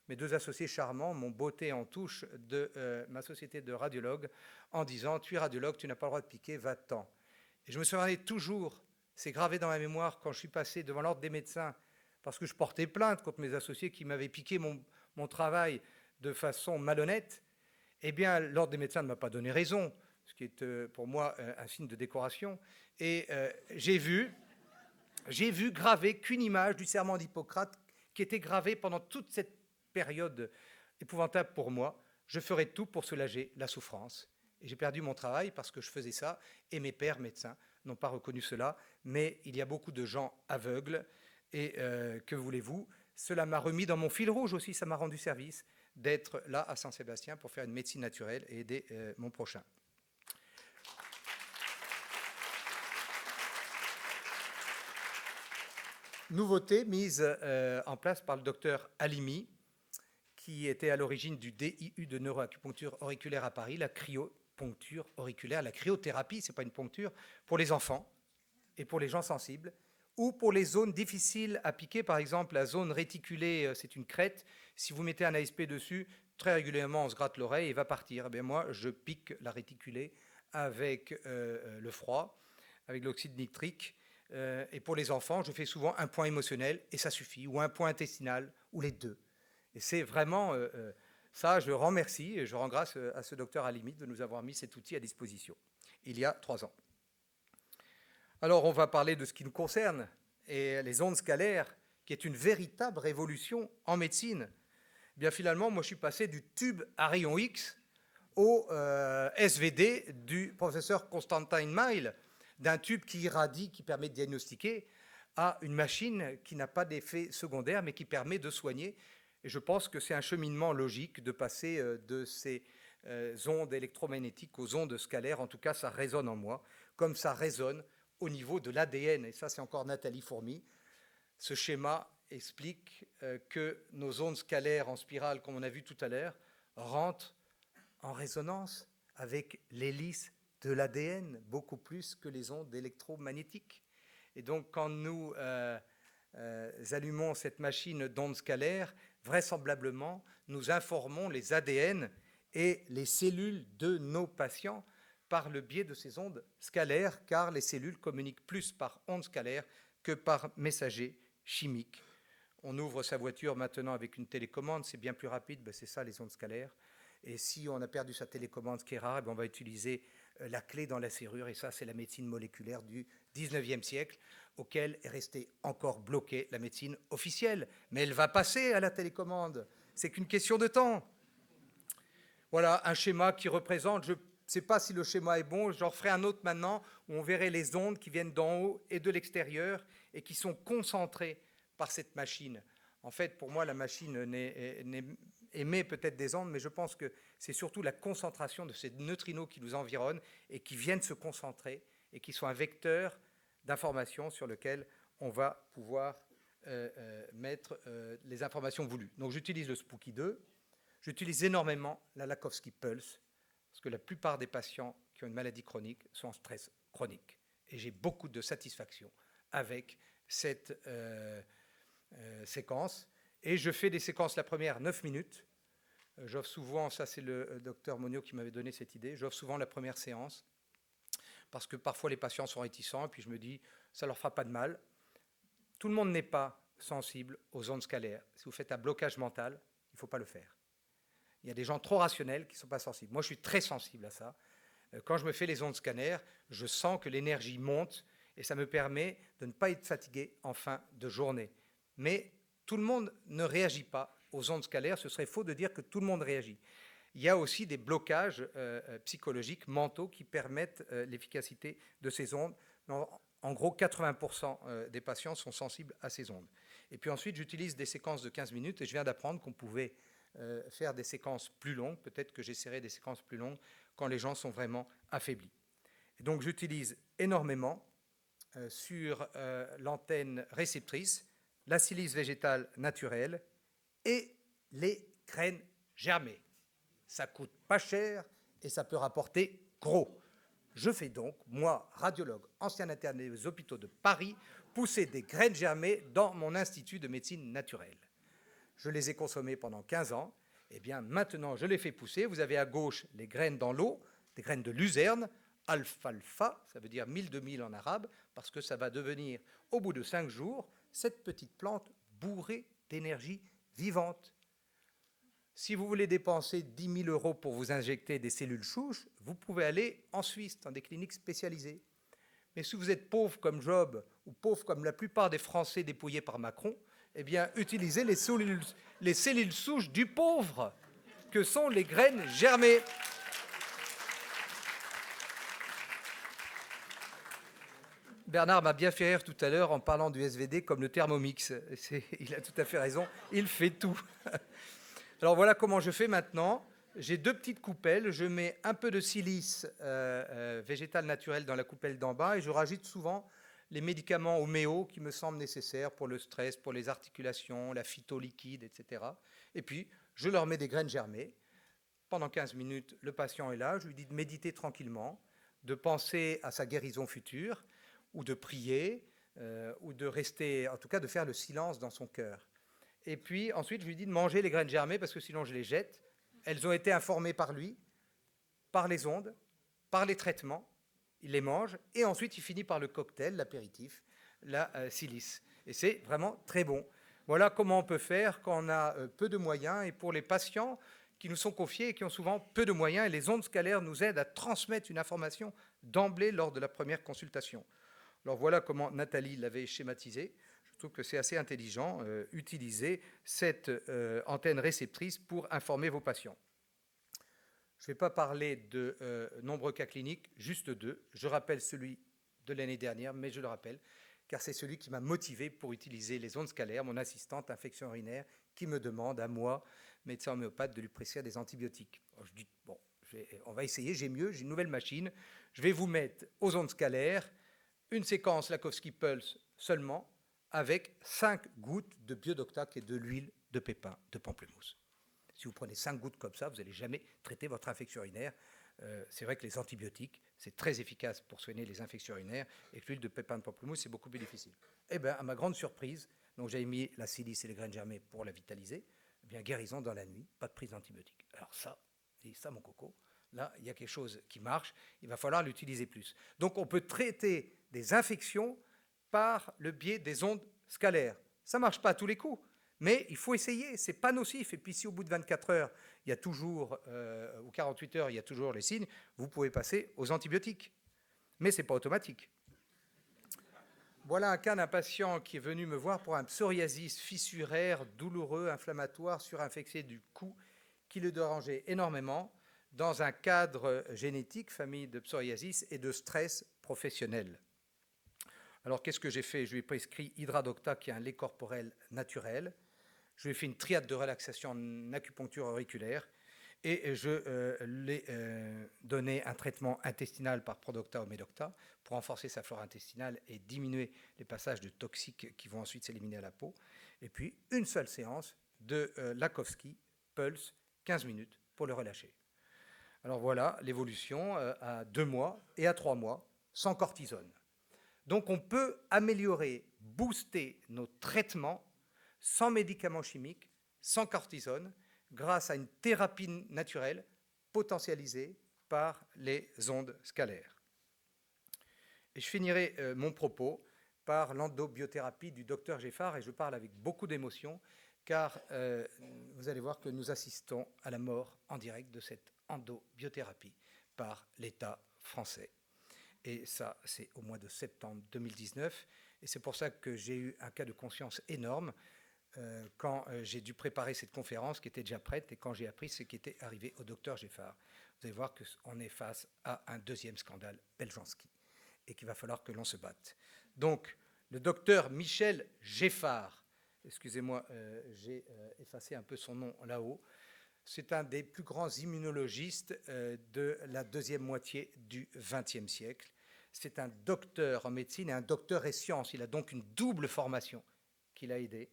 [SPEAKER 1] mes 2 associés charmants m'ont botté en touche de ma société de radiologue en disant « Tu es radiologue, tu n'as pas le droit de piquer, va-t'en ». Et je me souviens toujours, c'est gravé dans ma mémoire, quand je suis passé devant l'ordre des médecins, parce que je portais plainte contre mes associés qui m'avaient piqué mon travail de façon malhonnête, eh bien, l'ordre des médecins ne m'a pas donné raison, ce qui est pour moi un signe de décoration. Et j'ai vu graver qu'une image du serment d'Hippocrate qui était gravée pendant toute cette période épouvantable pour moi. Je ferai tout pour soulager la souffrance. Et j'ai perdu mon travail parce que je faisais ça, et mes pères médecins n'ont pas reconnu cela. Mais il y a beaucoup de gens aveugles, et que voulez-vous, cela m'a remis dans mon fil rouge aussi, ça m'a rendu service d'être là à Saint-Sébastien pour faire une médecine naturelle et aider mon prochain. Nouveauté mise en place par le docteur Halimi, qui était à l'origine du DIU de neuroacupuncture auriculaire à Paris, la cryoponcture auriculaire, la cryothérapie, ce n'est pas une poncture, pour les enfants et pour les gens sensibles, ou pour les zones difficiles à piquer, par exemple la zone réticulée, c'est une crête, si vous mettez un ASP dessus, très régulièrement on se gratte l'oreille et va partir. Eh bien, moi, je pique la réticulée avec le froid, avec l'oxyde nitrique, et pour les enfants, je fais souvent un point émotionnel, et ça suffit, ou un point intestinal, ou les deux. Et c'est vraiment ça, je rends merci, et je rends grâce à ce docteur Halimi de nous avoir mis cet outil à disposition, il y a 3 ans. Alors, on va parler de ce qui nous concerne, et les ondes scalaires, qui est une véritable révolution en médecine. Eh bien, finalement, moi, je suis passé du tube à rayon X au SVD du professeur Constantin Meil, d'un tube qui irradie, qui permet de diagnostiquer, à une machine qui n'a pas d'effet secondaire, mais qui permet de soigner. Et je pense que c'est un cheminement logique de passer de ces ondes électromagnétiques aux ondes scalaires. En tout cas, ça résonne en moi, comme ça résonne au niveau de l'ADN. Et ça, c'est encore Nathalie Fourmy. Ce schéma explique que nos ondes scalaires en spirale, comme on a vu tout à l'heure, rentrent en résonance avec l'hélice de l'ADN, beaucoup plus que les ondes électromagnétiques. Et donc, quand nous allumons cette machine d'ondes scalaires, vraisemblablement, nous informons les ADN et les cellules de nos patients par le biais de ces ondes scalaires, car les cellules communiquent plus par ondes scalaires que par messagers chimiques. On ouvre sa voiture maintenant avec une télécommande, c'est bien plus rapide, ben c'est ça les ondes scalaires. Et si on a perdu sa télécommande, ce qui est rare, ben on va utiliser la clé dans la serrure, et ça c'est la médecine moléculaire du 19e siècle, auquel est restée encore bloquée la médecine officielle. Mais elle va passer à la télécommande, c'est qu'une question de temps. Voilà un schéma qui représente, je ne sais pas si le schéma est bon, j'en ferai un autre maintenant, où on verrait les ondes qui viennent d'en haut et de l'extérieur, et qui sont concentrées par cette machine. En fait, pour moi, la machine émet peut-être des ondes, mais je pense que c'est surtout la concentration de ces neutrinos qui nous environnent et qui viennent se concentrer et qui sont un vecteur d'information sur lequel on va pouvoir mettre les informations voulues. Donc j'utilise le Spooky 2, j'utilise énormément la Lakowski Pulse, parce que la plupart des patients qui ont une maladie chronique sont en stress chronique. Et j'ai beaucoup de satisfaction avec cette séquence. Et je fais des séquences, la première, 9 minutes. J'offre souvent, ça c'est le docteur Monio qui m'avait donné cette idée, j'offre souvent la première séance, parce que parfois les patients sont réticents, et puis je me dis, ça ne leur fera pas de mal. Tout le monde n'est pas sensible aux ondes scalaires. Si vous faites un blocage mental, il ne faut pas le faire. Il y a des gens trop rationnels qui ne sont pas sensibles. Moi, je suis très sensible à ça. Quand je me fais les ondes scalaires, je sens que l'énergie monte, et ça me permet de ne pas être fatigué en fin de journée. Mais tout le monde ne réagit pas aux ondes scalaires. Ce serait faux de dire que tout le monde réagit. Il y a aussi des blocages psychologiques, mentaux, qui permettent l'efficacité de ces ondes. En gros, 80% des patients sont sensibles à ces ondes. Et puis ensuite, j'utilise des séquences de 15 minutes, et je viens d'apprendre qu'on pouvait faire des séquences plus longues. Peut-être que j'essaierai des séquences plus longues quand les gens sont vraiment affaiblis. Et donc, j'utilise énormément sur l'antenne réceptrice la silice végétale naturelle et les graines germées. Ça coûte pas cher et ça peut rapporter gros. Je fais donc, moi, radiologue, ancien interné aux hôpitaux de Paris, pousser des graines germées dans mon institut de médecine naturelle. Je les ai consommées pendant 15 ans. Eh bien, maintenant, je les fais pousser. Vous avez à gauche les graines dans l'eau, des graines de luzerne, alfalfa, ça veut dire 1000-2000 en arabe, parce que ça va devenir, au bout de 5 jours, cette petite plante bourrée d'énergie vivante. Si vous voulez dépenser 10 000 € pour vous injecter des cellules souches, vous pouvez aller en Suisse, dans des cliniques spécialisées. Mais si vous êtes pauvre comme Job, ou pauvre comme la plupart des Français dépouillés par Macron, eh bien, utilisez les cellules souches du pauvre, que sont les graines germées. Bernard m'a bien fait rire tout à l'heure en parlant du SVD comme le Thermomix. Il a tout à fait raison, il fait tout. Alors voilà comment je fais maintenant. J'ai 2 petites coupelles, je mets un peu de silice végétale naturelle dans la coupelle d'en bas et je rajoute souvent les médicaments homéo qui me semblent nécessaires pour le stress, pour les articulations, la phytoliquide, etc. Et puis, je leur mets des graines germées. Pendant 15 minutes, le patient est là, je lui dis de méditer tranquillement, de penser à sa guérison future, ou de prier, ou de rester, en tout cas de faire le silence dans son cœur. Et puis ensuite, je lui dis de manger les graines germées, parce que sinon je les jette. Elles ont été informées par lui, par les ondes, par les traitements. Il les mange, et ensuite il finit par le cocktail, l'apéritif, la silice. Et c'est vraiment très bon. Voilà comment on peut faire quand on a peu de moyens, et pour les patients qui nous sont confiés et qui ont souvent peu de moyens, et les ondes scalaires nous aident à transmettre une information d'emblée lors de la première consultation. Alors voilà comment Nathalie l'avait schématisé. Je trouve que c'est assez intelligent, utiliser cette antenne réceptrice pour informer vos patients. Je ne vais pas parler de nombreux cas cliniques, juste 2. Je rappelle celui de l'année dernière, mais je le rappelle, car c'est celui qui m'a motivé pour utiliser les ondes scalaires, mon assistante infection urinaire, qui me demande à moi, médecin homéopathe, de lui prescrire des antibiotiques. Alors je dis, bon, on va essayer, j'ai mieux, j'ai une nouvelle machine, je vais vous mettre aux ondes scalaires une séquence Lakowski Pulse seulement, avec 5 gouttes de Biodocta et de l'huile de pépins de pamplemousse. Si vous prenez 5 gouttes comme ça, vous n'allez jamais traiter votre infection urinaire. C'est vrai que les antibiotiques, c'est très efficace pour soigner les infections urinaires, et que l'huile de pépins de pamplemousse, c'est beaucoup plus difficile. Eh bien, à ma grande surprise, donc j'avais mis la silice et les graines germées pour la vitaliser, eh bien, guérison dans la nuit, pas de prise d'antibiotiques. Alors ça, mon coco, là, il y a quelque chose qui marche, il va falloir l'utiliser plus. Donc on peut traiter des infections par le biais des ondes scalaires. Ça ne marche pas à tous les coups, mais il faut essayer, ce n'est pas nocif. Et puis si au bout de 24 heures, il y a toujours, ou 48 heures, il y a toujours les signes, vous pouvez passer aux antibiotiques. Mais ce n'est pas automatique. Voilà un cas d'un patient qui est venu me voir pour un psoriasis fissuraire, douloureux, inflammatoire, surinfecté du cou, qui le dérangeait énormément dans un cadre génétique, famille de psoriasis et de stress professionnel. Alors qu'est-ce que j'ai fait? Je lui ai prescrit Hydradocta, qui est un lait corporel naturel. Je lui ai fait une triade de relaxation en acupuncture auriculaire et je lui ai donné un traitement intestinal par Prodocta ou Medocta pour renforcer sa flore intestinale et diminuer les passages de toxiques qui vont ensuite s'éliminer à la peau. Et puis une seule séance de Lakowski Pulse, 15 minutes pour le relâcher. Alors voilà l'évolution à 2 mois et à 3 mois sans cortisone. Donc on peut améliorer, booster nos traitements sans médicaments chimiques, sans cortisone, grâce à une thérapie naturelle potentialisée par les ondes scalaires. Et je finirai mon propos par l'endobiothérapie du docteur Geffard, et je parle avec beaucoup d'émotion, car vous allez voir que nous assistons à la mort en direct de cette endobiothérapie par l'État français. Et ça, c'est au mois de septembre 2019. Et c'est pour ça que j'ai eu un cas de conscience énorme quand j'ai dû préparer cette conférence qui était déjà prête et quand j'ai appris ce qui était arrivé au docteur Geffard. Vous allez voir qu'on est face à un deuxième scandale Beljanski et qu'il va falloir que l'on se batte. Donc, le docteur Michel Geffard, excusez-moi, j'ai effacé un peu son nom là-haut, c'est un des plus grands immunologistes de la deuxième moitié du XXe siècle. C'est un docteur en médecine et un docteur et sciences. Il a donc une double formation qui l'a aidé.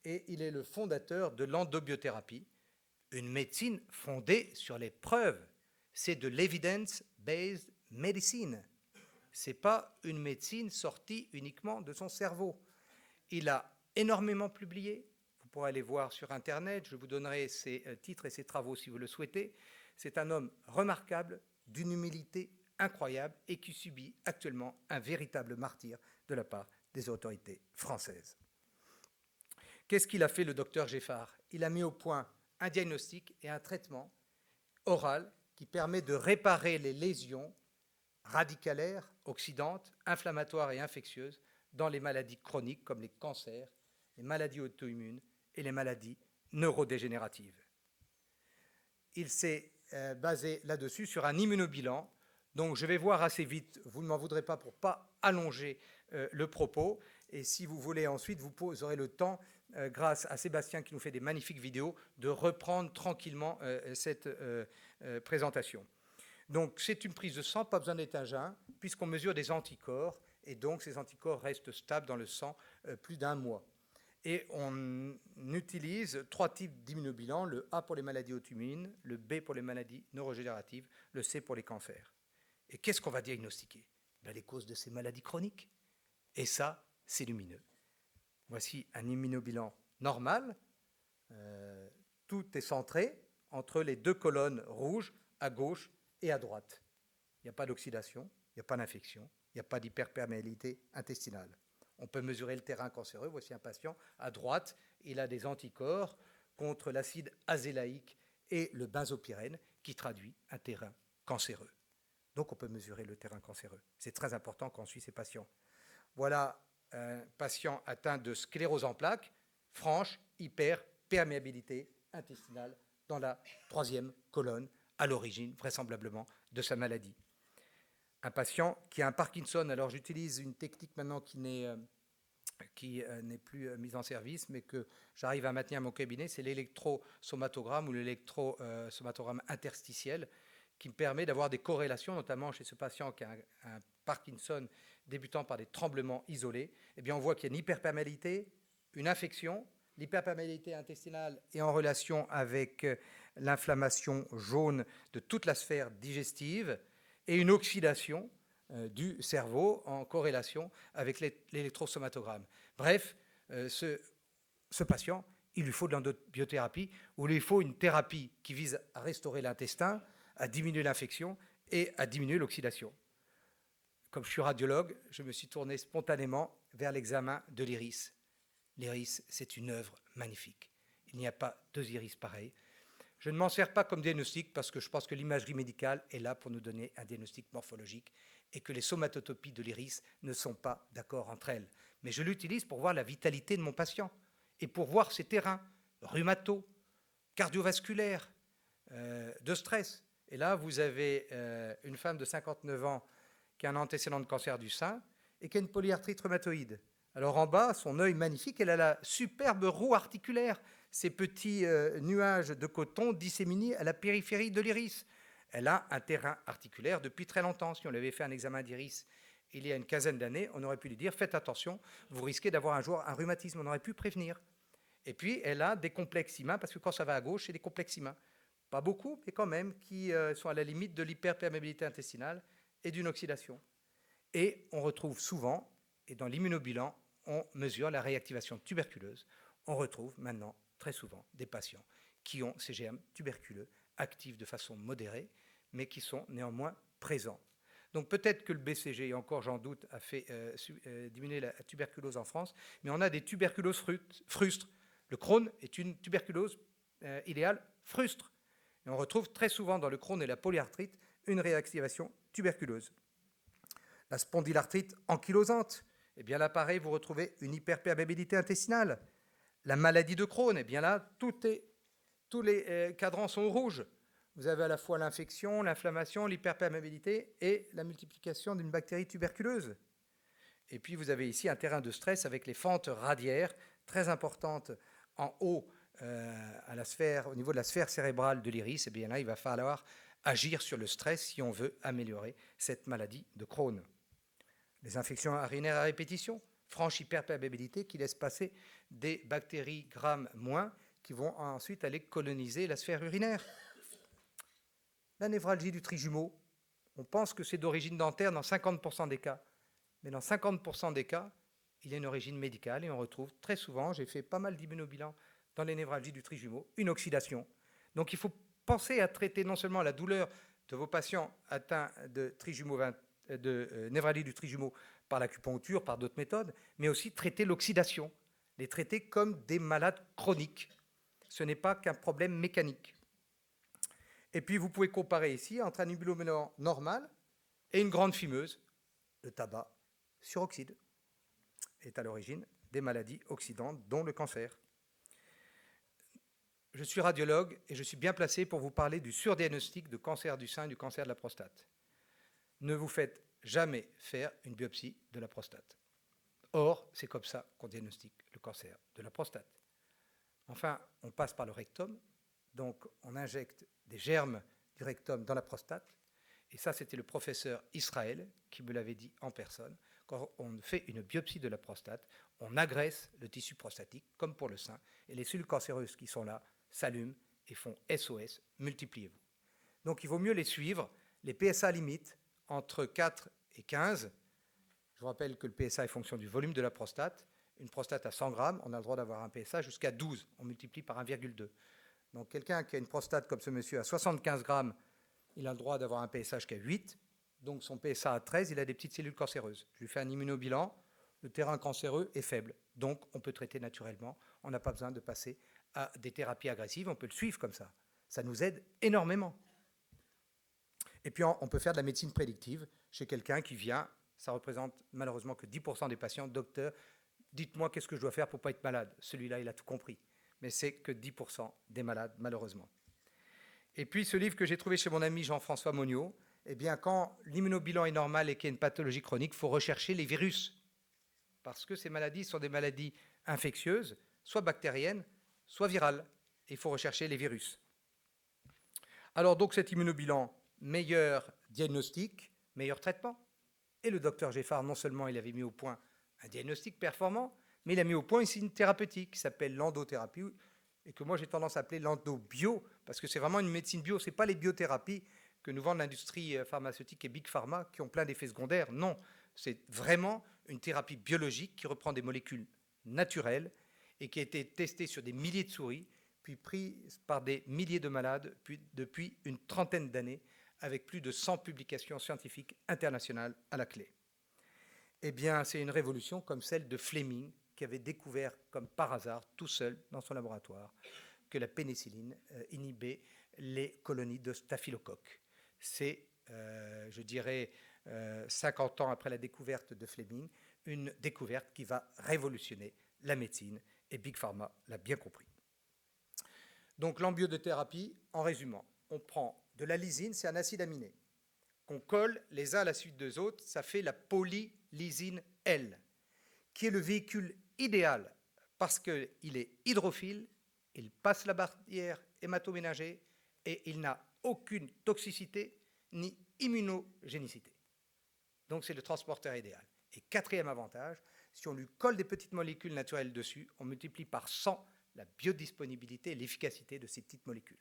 [SPEAKER 1] Et il est le fondateur de l'endobiothérapie, une médecine fondée sur les preuves. C'est de l'evidence-based medicine. Ce n'est pas une médecine sortie uniquement de son cerveau. Il a énormément publié. Vous pourrez aller voir sur Internet. Je vous donnerai ses titres et ses travaux si vous le souhaitez. C'est un homme remarquable, d'une humilité incroyable et qui subit actuellement un véritable martyre de la part des autorités françaises. Qu'est-ce qu'il a fait, le docteur Geffard? Il a mis au point un diagnostic et un traitement oral qui permet de réparer les lésions radicalaires, oxydantes, inflammatoires et infectieuses dans les maladies chroniques comme les cancers, les maladies auto-immunes et les maladies neurodégénératives. Il s'est basé là-dessus sur un immunobilan. Donc je vais voir assez vite, vous ne m'en voudrez pas pour ne pas allonger le propos. Et si vous voulez ensuite, vous aurez le temps, grâce à Sébastien qui nous fait des magnifiques vidéos, de reprendre tranquillement cette présentation. Donc c'est une prise de sang, pas besoin d'être à jeun, puisqu'on mesure des anticorps, et donc ces anticorps restent stables dans le sang plus d'1 mois. Et on utilise 3 types d'immunobilans, le A pour les maladies auto-immunes, le B pour les maladies neurodégénératives, le C pour les cancers. Et qu'est-ce qu'on va diagnostiquer? Les causes de ces maladies chroniques. Et ça, c'est lumineux. Voici un immunobilan normal. Tout est centré entre les 2 colonnes rouges à gauche et à droite. Il n'y a pas d'oxydation, il n'y a pas d'infection, il n'y a pas d'hyperperméabilité intestinale. On peut mesurer le terrain cancéreux. Voici un patient à droite. Il a des anticorps contre l'acide azélaïque et le benzopyrène qui traduit un terrain cancéreux. Donc on peut mesurer le terrain cancéreux. C'est très important quand on suit ces patients. Voilà un patient atteint de sclérose en plaques, franche, hyperperméabilité intestinale dans la 3e colonne, à l'origine, vraisemblablement, de sa maladie. Un patient qui a un Parkinson, alors j'utilise une technique maintenant qui n'est plus mise en service, mais que j'arrive à maintenir à mon cabinet, c'est l'électrosomatogramme ou l'électrosomatogramme interstitiel, qui me permet d'avoir des corrélations, notamment chez ce patient qui a un Parkinson débutant par des tremblements isolés, eh bien on voit qu'il y a une hyperperméabilité, une infection. L'hyperperméabilité intestinale est en relation avec l'inflammation jaune de toute la sphère digestive et une oxydation du cerveau en corrélation avec l'électrosomatogramme. Bref, ce patient, il lui faut de l'endobiothérapie ou il lui faut une thérapie qui vise à restaurer l'intestin, à diminuer l'infection et à diminuer l'oxydation. Comme je suis radiologue, je me suis tourné spontanément vers l'examen de l'iris. L'iris, c'est une œuvre magnifique. Il n'y a pas deux iris pareils. Je ne m'en sers pas comme diagnostic parce que je pense que l'imagerie médicale est là pour nous donner un diagnostic morphologique et que les somatotopies de l'iris ne sont pas d'accord entre elles. Mais je l'utilise pour voir la vitalité de mon patient et pour voir ses terrains rhumato, cardiovasculaires, de stress. Et là, vous avez une femme de 59 ans qui a un antécédent de cancer du sein et qui a une polyarthrite rhumatoïde. Alors en bas, son œil magnifique, elle a la superbe roue articulaire, ces petits nuages de coton disséminés à la périphérie de l'iris. Elle a un terrain articulaire depuis très longtemps. Si on lui avait fait un examen d'iris il y a une quinzaine d'années, on aurait pu lui dire « Faites attention, vous risquez d'avoir un jour un rhumatisme ». On aurait pu prévenir. Et puis, elle a des complexes humains, parce que quand ça va à gauche, c'est des complexes humains. Pas beaucoup, mais quand même, qui sont à la limite de l'hyperperméabilité intestinale et d'une oxydation. Et on retrouve souvent, et dans l'immunobilan, on mesure la réactivation tuberculeuse. On retrouve maintenant très souvent des patients qui ont ces germes tuberculeux actifs de façon modérée, mais qui sont néanmoins présents. Donc peut-être que le BCG, et encore j'en doute, a fait diminuer la tuberculose en France, mais on a des tuberculoses frustres. Le Crohn est une tuberculose idéale frustre. Et on retrouve très souvent dans le Crohn et la polyarthrite une réactivation tuberculeuse. La spondylarthrite ankylosante, eh bien là, pareil, vous retrouvez une hyperperméabilité intestinale. La maladie de Crohn, eh bien là, tous les cadrans sont rouges. Vous avez à la fois l'infection, l'inflammation, l'hyperperméabilité et la multiplication d'une bactérie tuberculeuse. Et puis vous avez ici un terrain de stress avec les fentes radiaires très importantes en haut au niveau de la sphère cérébrale de l'iris. Et bien là, il va falloir agir sur le stress si on veut améliorer cette maladie de Crohn. Les infections urinaires à répétition, franche hyperperméabilité qui laisse passer des bactéries grammes moins qui vont ensuite aller coloniser la sphère urinaire. La névralgie du trijumeau, on pense que c'est d'origine dentaire dans 50% des cas. Mais dans 50% des cas, il y a une origine médicale et on retrouve très souvent, j'ai fait pas mal d'immunobilans dans les névralgies du trijumeau, une oxydation. Donc il faut penser à traiter non seulement la douleur de vos patients atteints de névralgie du trijumeau par l'acupuncture, par d'autres méthodes, mais aussi traiter l'oxydation, les traiter comme des malades chroniques. Ce n'est pas qu'un problème mécanique. Et puis vous pouvez comparer ici entre un immunobilan normal et une grande fumeuse. Le tabac suroxyde est à l'origine des maladies oxydantes, dont le cancer. Je suis radiologue et je suis bien placé pour vous parler du surdiagnostic de cancer du sein et du cancer de la prostate. Ne vous faites jamais faire une biopsie de la prostate. Or, c'est comme ça qu'on diagnostique le cancer de la prostate. Enfin, on passe par le rectum, donc on injecte des germes du rectum dans la prostate. Et ça, c'était le professeur Israël qui me l'avait dit en personne. Quand on fait une biopsie de la prostate, on agresse le tissu prostatique, comme pour le sein, et les cellules cancéreuses qui sont là s'allument et font SOS, multipliez-vous. Donc il vaut mieux les suivre. Les PSA limites entre 4 et 15. Je vous rappelle que le PSA est fonction du volume de la prostate. Une prostate à 100 grammes, on a le droit d'avoir un PSA jusqu'à 12. On multiplie par 1,2. Donc quelqu'un qui a une prostate comme ce monsieur à 75 grammes, il a le droit d'avoir un PSA jusqu'à 8. Donc son PSA à 13, il a des petites cellules cancéreuses. Je lui fais un immunobilan, le terrain cancéreux est faible. Donc on peut traiter naturellement. On n'a pas besoin de passer à des thérapies agressives. On peut le suivre comme ça. Ça nous aide énormément. Et puis on peut faire de la médecine prédictive chez quelqu'un qui vient. Ça représente malheureusement que 10% des patients. Docteur, dites-moi qu'est-ce que je dois faire pour ne pas être malade. Celui-là, il a tout compris. Mais c'est que 10% des malades, malheureusement. Et puis ce livre que j'ai trouvé chez mon ami Jean-François Monniot, eh bien quand l'immunobilan est normal et qu'il y a une pathologie chronique, il faut rechercher les virus. Parce que ces maladies sont des maladies infectieuses, soit bactériennes, soit virales. Et il faut rechercher les virus. Alors donc cet immunobilan, meilleur diagnostic, meilleur traitement. Et le docteur Geffard, non seulement il avait mis au point un diagnostic performant, mais il a mis au point ici une thérapeutique qui s'appelle l'endothérapie, et que moi j'ai tendance à appeler l'endobio, parce que c'est vraiment une médecine bio, ce n'est pas les biothérapies que nous vend l'industrie pharmaceutique et Big Pharma qui ont plein d'effets secondaires. Non, c'est vraiment une thérapie biologique qui reprend des molécules naturelles et qui a été testée sur des milliers de souris, puis prise par des milliers de malades depuis une trentaine d'années, avec plus de 100 publications scientifiques internationales à la clé. Eh bien, c'est une révolution comme celle de Fleming, qui avait découvert comme par hasard, tout seul, dans son laboratoire, que la pénicilline inhibait les colonies de staphylocoques. C'est, je dirais, 50 ans après la découverte de Fleming, une découverte qui va révolutionner la médecine, et Big Pharma l'a bien compris. Donc l'ambiothérapie, en résumant, on prend de la lysine, c'est un acide aminé, qu'on colle les uns à la suite des autres, ça fait la polylysine L, qui est le véhicule idéal parce qu'il est hydrophile, il passe la barrière hématoménagée et il n'a aucune toxicité ni immunogénicité. Donc c'est le transporteur idéal. Et quatrième avantage, si on lui colle des petites molécules naturelles dessus, on multiplie par 100 la biodisponibilité et l'efficacité de ces petites molécules.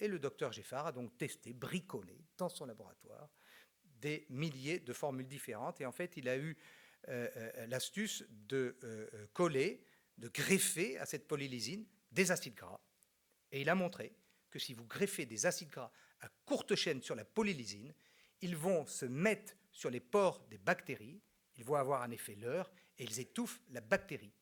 [SPEAKER 1] Et le docteur Geffard a donc testé, bricolé dans son laboratoire des milliers de formules différentes. Et en fait, il a eu l'astuce de coller, de greffer à cette polylysine des acides gras. Et il a montré que si vous greffez des acides gras à courte chaîne sur la polylysine, ils vont se mettre sur les pores des bactéries, ils vont avoir un effet leurre et ils étouffent la bactérie.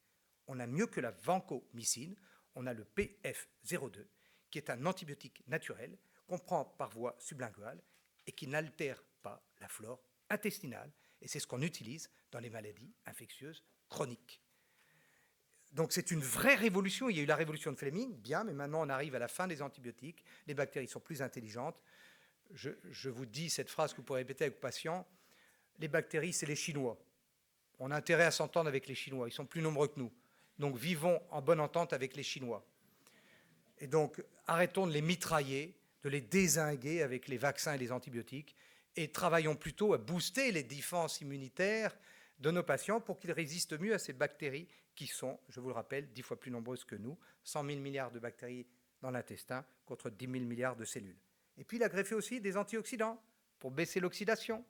[SPEAKER 1] On a mieux que la vancomycine, on a le PF02, qui est un antibiotique naturel qu'on prend par voie sublinguale et qui n'altère pas la flore intestinale. Et c'est ce qu'on utilise dans les maladies infectieuses chroniques. Donc c'est une vraie révolution. Il y a eu la révolution de Fleming, bien, mais maintenant on arrive à la fin des antibiotiques. Les bactéries sont plus intelligentes. Je vous dis cette phrase que vous pourrez répéter avec vos patients. Les bactéries, c'est les Chinois. On a intérêt à s'entendre avec les Chinois. Ils sont plus nombreux que nous. Donc vivons en bonne entente avec les Chinois. Et donc arrêtons de les mitrailler, de les dézinguer avec les vaccins et les antibiotiques, et travaillons plutôt à booster les défenses immunitaires de nos patients pour qu'ils résistent mieux à ces bactéries qui sont, je vous le rappelle, 10 fois plus nombreuses que nous, 100 000 milliards de bactéries dans l'intestin contre 10 000 milliards de cellules. Et puis il a greffé aussi des antioxydants pour baisser l'oxydation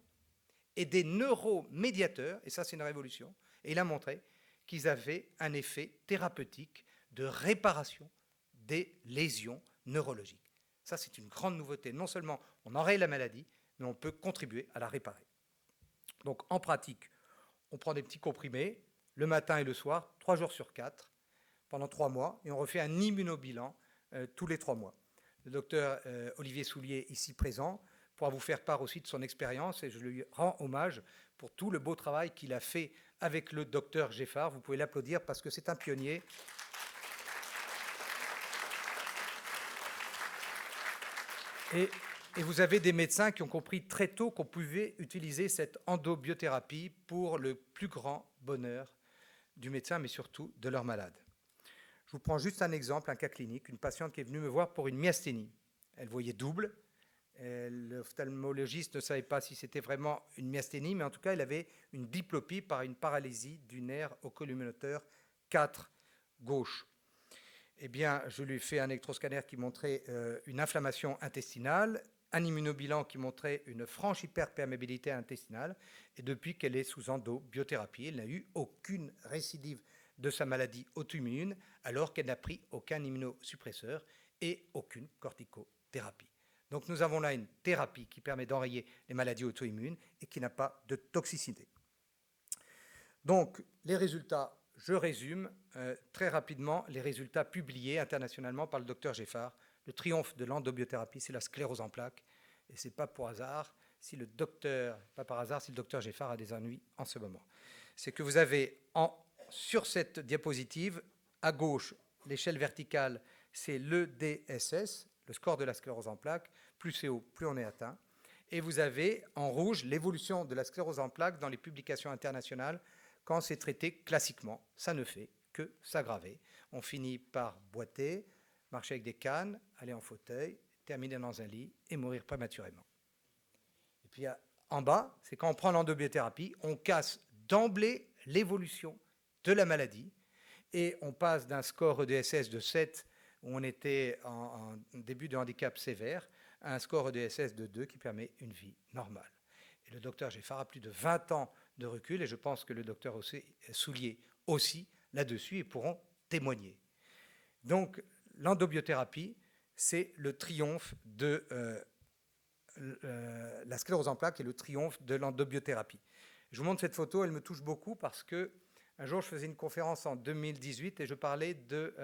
[SPEAKER 1] et des neuromédiateurs, et ça c'est une révolution, et il a montré qu'ils avaient un effet thérapeutique de réparation des lésions neurologiques. Ça c'est une grande nouveauté. Non seulement on enraye la maladie, mais on peut contribuer à la réparer. Donc en pratique, on prend des petits comprimés le matin et le soir, 3 jours sur 4, pendant 3 mois, et on refait un immunobilan tous les 3 mois. Le docteur Olivier Soulier, ici présent, pourra vous faire part aussi de son expérience, et je lui rends hommage pour tout le beau travail qu'il a fait avec le docteur Geffard. Vous pouvez l'applaudir parce que c'est un pionnier. Et vous avez des médecins qui ont compris très tôt qu'on pouvait utiliser cette endobiothérapie pour le plus grand bonheur du médecin, mais surtout de leur malade. Je vous prends juste un exemple, un cas clinique, une patiente qui est venue me voir pour une myasthénie. Elle voyait double. L'ophtalmologiste ne savait pas si c'était vraiment une myasthénie, mais en tout cas, elle avait une diplopie par une paralysie du nerf oculomyomoteur 4 gauche. Eh bien, je lui ai fait un électroscanner qui montrait une inflammation intestinale, un immunobilan qui montrait une franche hyperperméabilité intestinale, et depuis qu'elle est sous endobiothérapie, elle n'a eu aucune récidive de sa maladie auto-immune, alors qu'elle n'a pris aucun immunosuppresseur et aucune corticothérapie. Donc nous avons là une thérapie qui permet d'enrayer les maladies auto-immunes et qui n'a pas de toxicité. Donc les résultats, je résume très rapidement les résultats publiés internationalement par le docteur Geffard. Le triomphe de l'endobiothérapie, c'est la sclérose en plaques. Et ce n'est pas par hasard si le docteur Geffard a des ennuis en ce moment. C'est que vous avez sur cette diapositive, à gauche, l'échelle verticale, c'est l'EDSS, le score de la sclérose en plaques. Plus c'est haut, plus on est atteint. Et vous avez en rouge l'évolution de la sclérose en plaques dans les publications internationales quand c'est traité classiquement. Ça ne fait que s'aggraver. On finit par boiter, marcher avec des cannes, aller en fauteuil, terminer dans un lit et mourir prématurément. Et puis en bas, c'est quand on prend l'endobiothérapie, on casse d'emblée l'évolution de la maladie et on passe d'un score EDSS de 7, où on était en début de handicap sévère, à un score EDSS de 2 qui permet une vie normale. Et le docteur Geffard a plus de 20 ans de recul, et je pense que le docteur Soulier aussi là-dessus et pourront témoigner. Donc, l'endobiothérapie, c'est le triomphe de la sclérose en plaques et le triomphe de l'endobiothérapie. Je vous montre cette photo, elle me touche beaucoup parce que un jour, je faisais une conférence en 2018 et je parlais de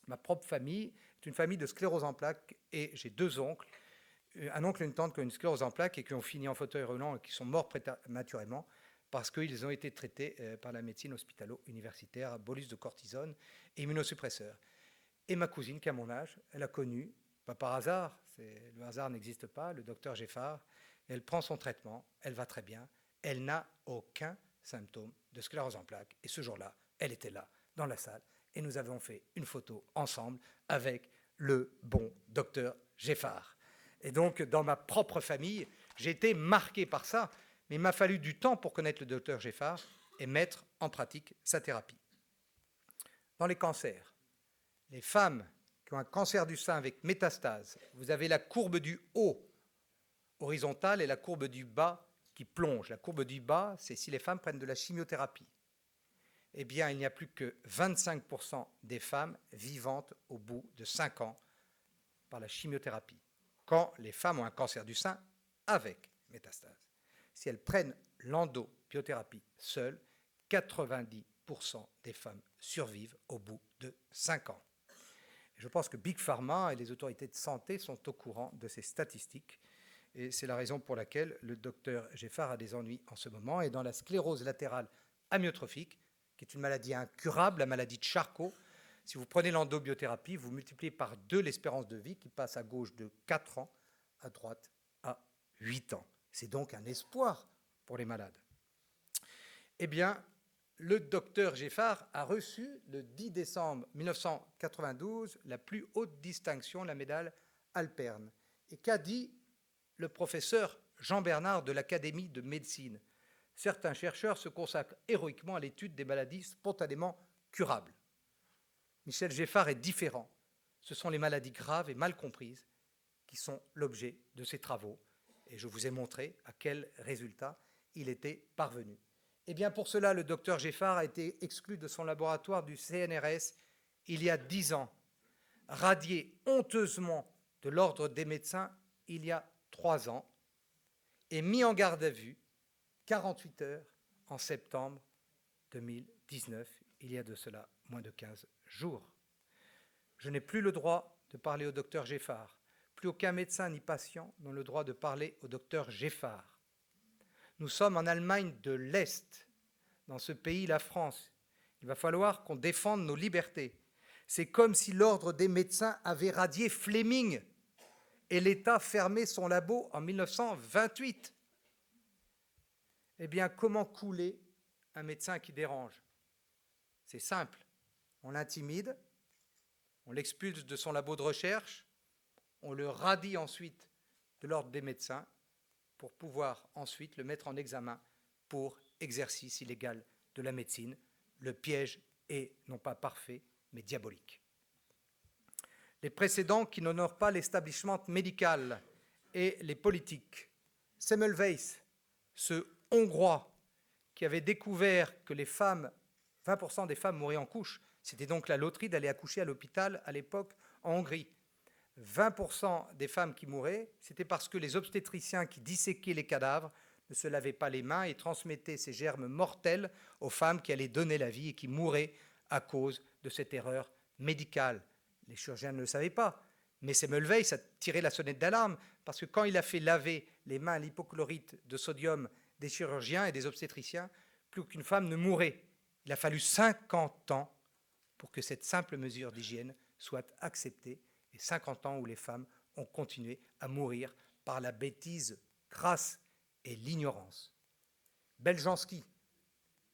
[SPEAKER 1] ma propre famille. C'est une famille de sclérose en plaques et j'ai 2 oncles, un oncle et une tante qui ont une sclérose en plaques et qui ont fini en fauteuil roulant et qui sont morts prématurément parce qu'ils ont été traités par la médecine hospitalo-universitaire à bolus de cortisone et immunosuppresseurs. Et ma cousine, qui a mon âge, elle a connu, pas par hasard, le hasard n'existe pas, le docteur Geffard, elle prend son traitement, elle va très bien, elle n'a aucun symptôme de sclérose en plaques. Et ce jour-là, elle était là, dans la salle, et nous avons fait une photo ensemble avec le bon docteur Geffard. Et donc, dans ma propre famille, j'ai été marqué par ça, mais il m'a fallu du temps pour connaître le docteur Geffard et mettre en pratique sa thérapie. Dans les cancers, les femmes qui ont un cancer du sein avec métastase, vous avez la courbe du haut horizontale et la courbe du bas qui plonge. La courbe du bas, c'est si les femmes prennent de la chimiothérapie. Eh bien, il n'y a plus que 25% des femmes vivantes au bout de 5 ans par la chimiothérapie, quand les femmes ont un cancer du sein avec métastase. Si elles prennent l'endobiothérapie seule, 90% des femmes survivent au bout de 5 ans. Et je pense que Big Pharma et les autorités de santé sont au courant de ces statistiques. Et c'est la raison pour laquelle le docteur Geffard a des ennuis en ce moment. Et dans la sclérose latérale amyotrophique, qui est une maladie incurable, la maladie de Charcot, si vous prenez l'endobiothérapie, vous multipliez par 2 l'espérance de vie qui passe à gauche de 4 ans, à droite à 8 ans. C'est donc un espoir pour les malades. Eh bien, le docteur Geffard a reçu le 10 décembre 1992 la plus haute distinction, la médaille Alperne. Et qu'a dit le professeur Jean Bernard de l'Académie de médecine? Certains chercheurs se consacrent héroïquement à l'étude des maladies spontanément curables. Michel Geffard est différent. Ce sont les maladies graves et mal comprises qui sont l'objet de ses travaux. Et je vous ai montré à quel résultat il était parvenu. Eh bien, pour cela, le docteur Geffard a été exclu de son laboratoire du CNRS il y a 10 ans, radié honteusement de l'ordre des médecins il y a 3 ans et mis en garde à vue 48 heures en septembre 2019, il y a de cela moins de 15 jours. Je n'ai plus le droit de parler au docteur Geffard. Plus aucun médecin ni patient n'a le droit de parler au docteur Geffard. Nous sommes en Allemagne de l'Est, dans ce pays, la France. Il va falloir qu'on défende nos libertés. C'est comme si l'ordre des médecins avait radié Fleming et l'État fermait son labo en 1928. Eh bien, comment couler un médecin qui dérange? C'est simple. On l'intimide, on l'expulse de son labo de recherche, on le radie ensuite de l'ordre des médecins pour pouvoir ensuite le mettre en examen pour exercice illégal de la médecine. Le piège est non pas parfait, mais diabolique. Les précédents qui n'honorent pas l'établissement médical et les politiques. Semmelweis, ce Hongrois qui avait découvert que les femmes, 20% des femmes mouraient en couche, c'était donc la loterie d'aller accoucher à l'hôpital à l'époque en Hongrie. 20% des femmes qui mouraient, c'était parce que les obstétriciens qui disséquaient les cadavres ne se lavaient pas les mains et transmettaient ces germes mortels aux femmes qui allaient donner la vie et qui mouraient à cause de cette erreur médicale. Les chirurgiens ne le savaient pas, mais Semmelweis a tiré la sonnette d'alarme parce que quand il a fait laver les mains à l'hypochlorite de sodium des chirurgiens et des obstétriciens, plus aucune femme ne mourait. Il a fallu 50 ans pour que cette simple mesure d'hygiène soit acceptée, et 50 ans où les femmes ont continué à mourir par la bêtise crasse et l'ignorance. Beljanski,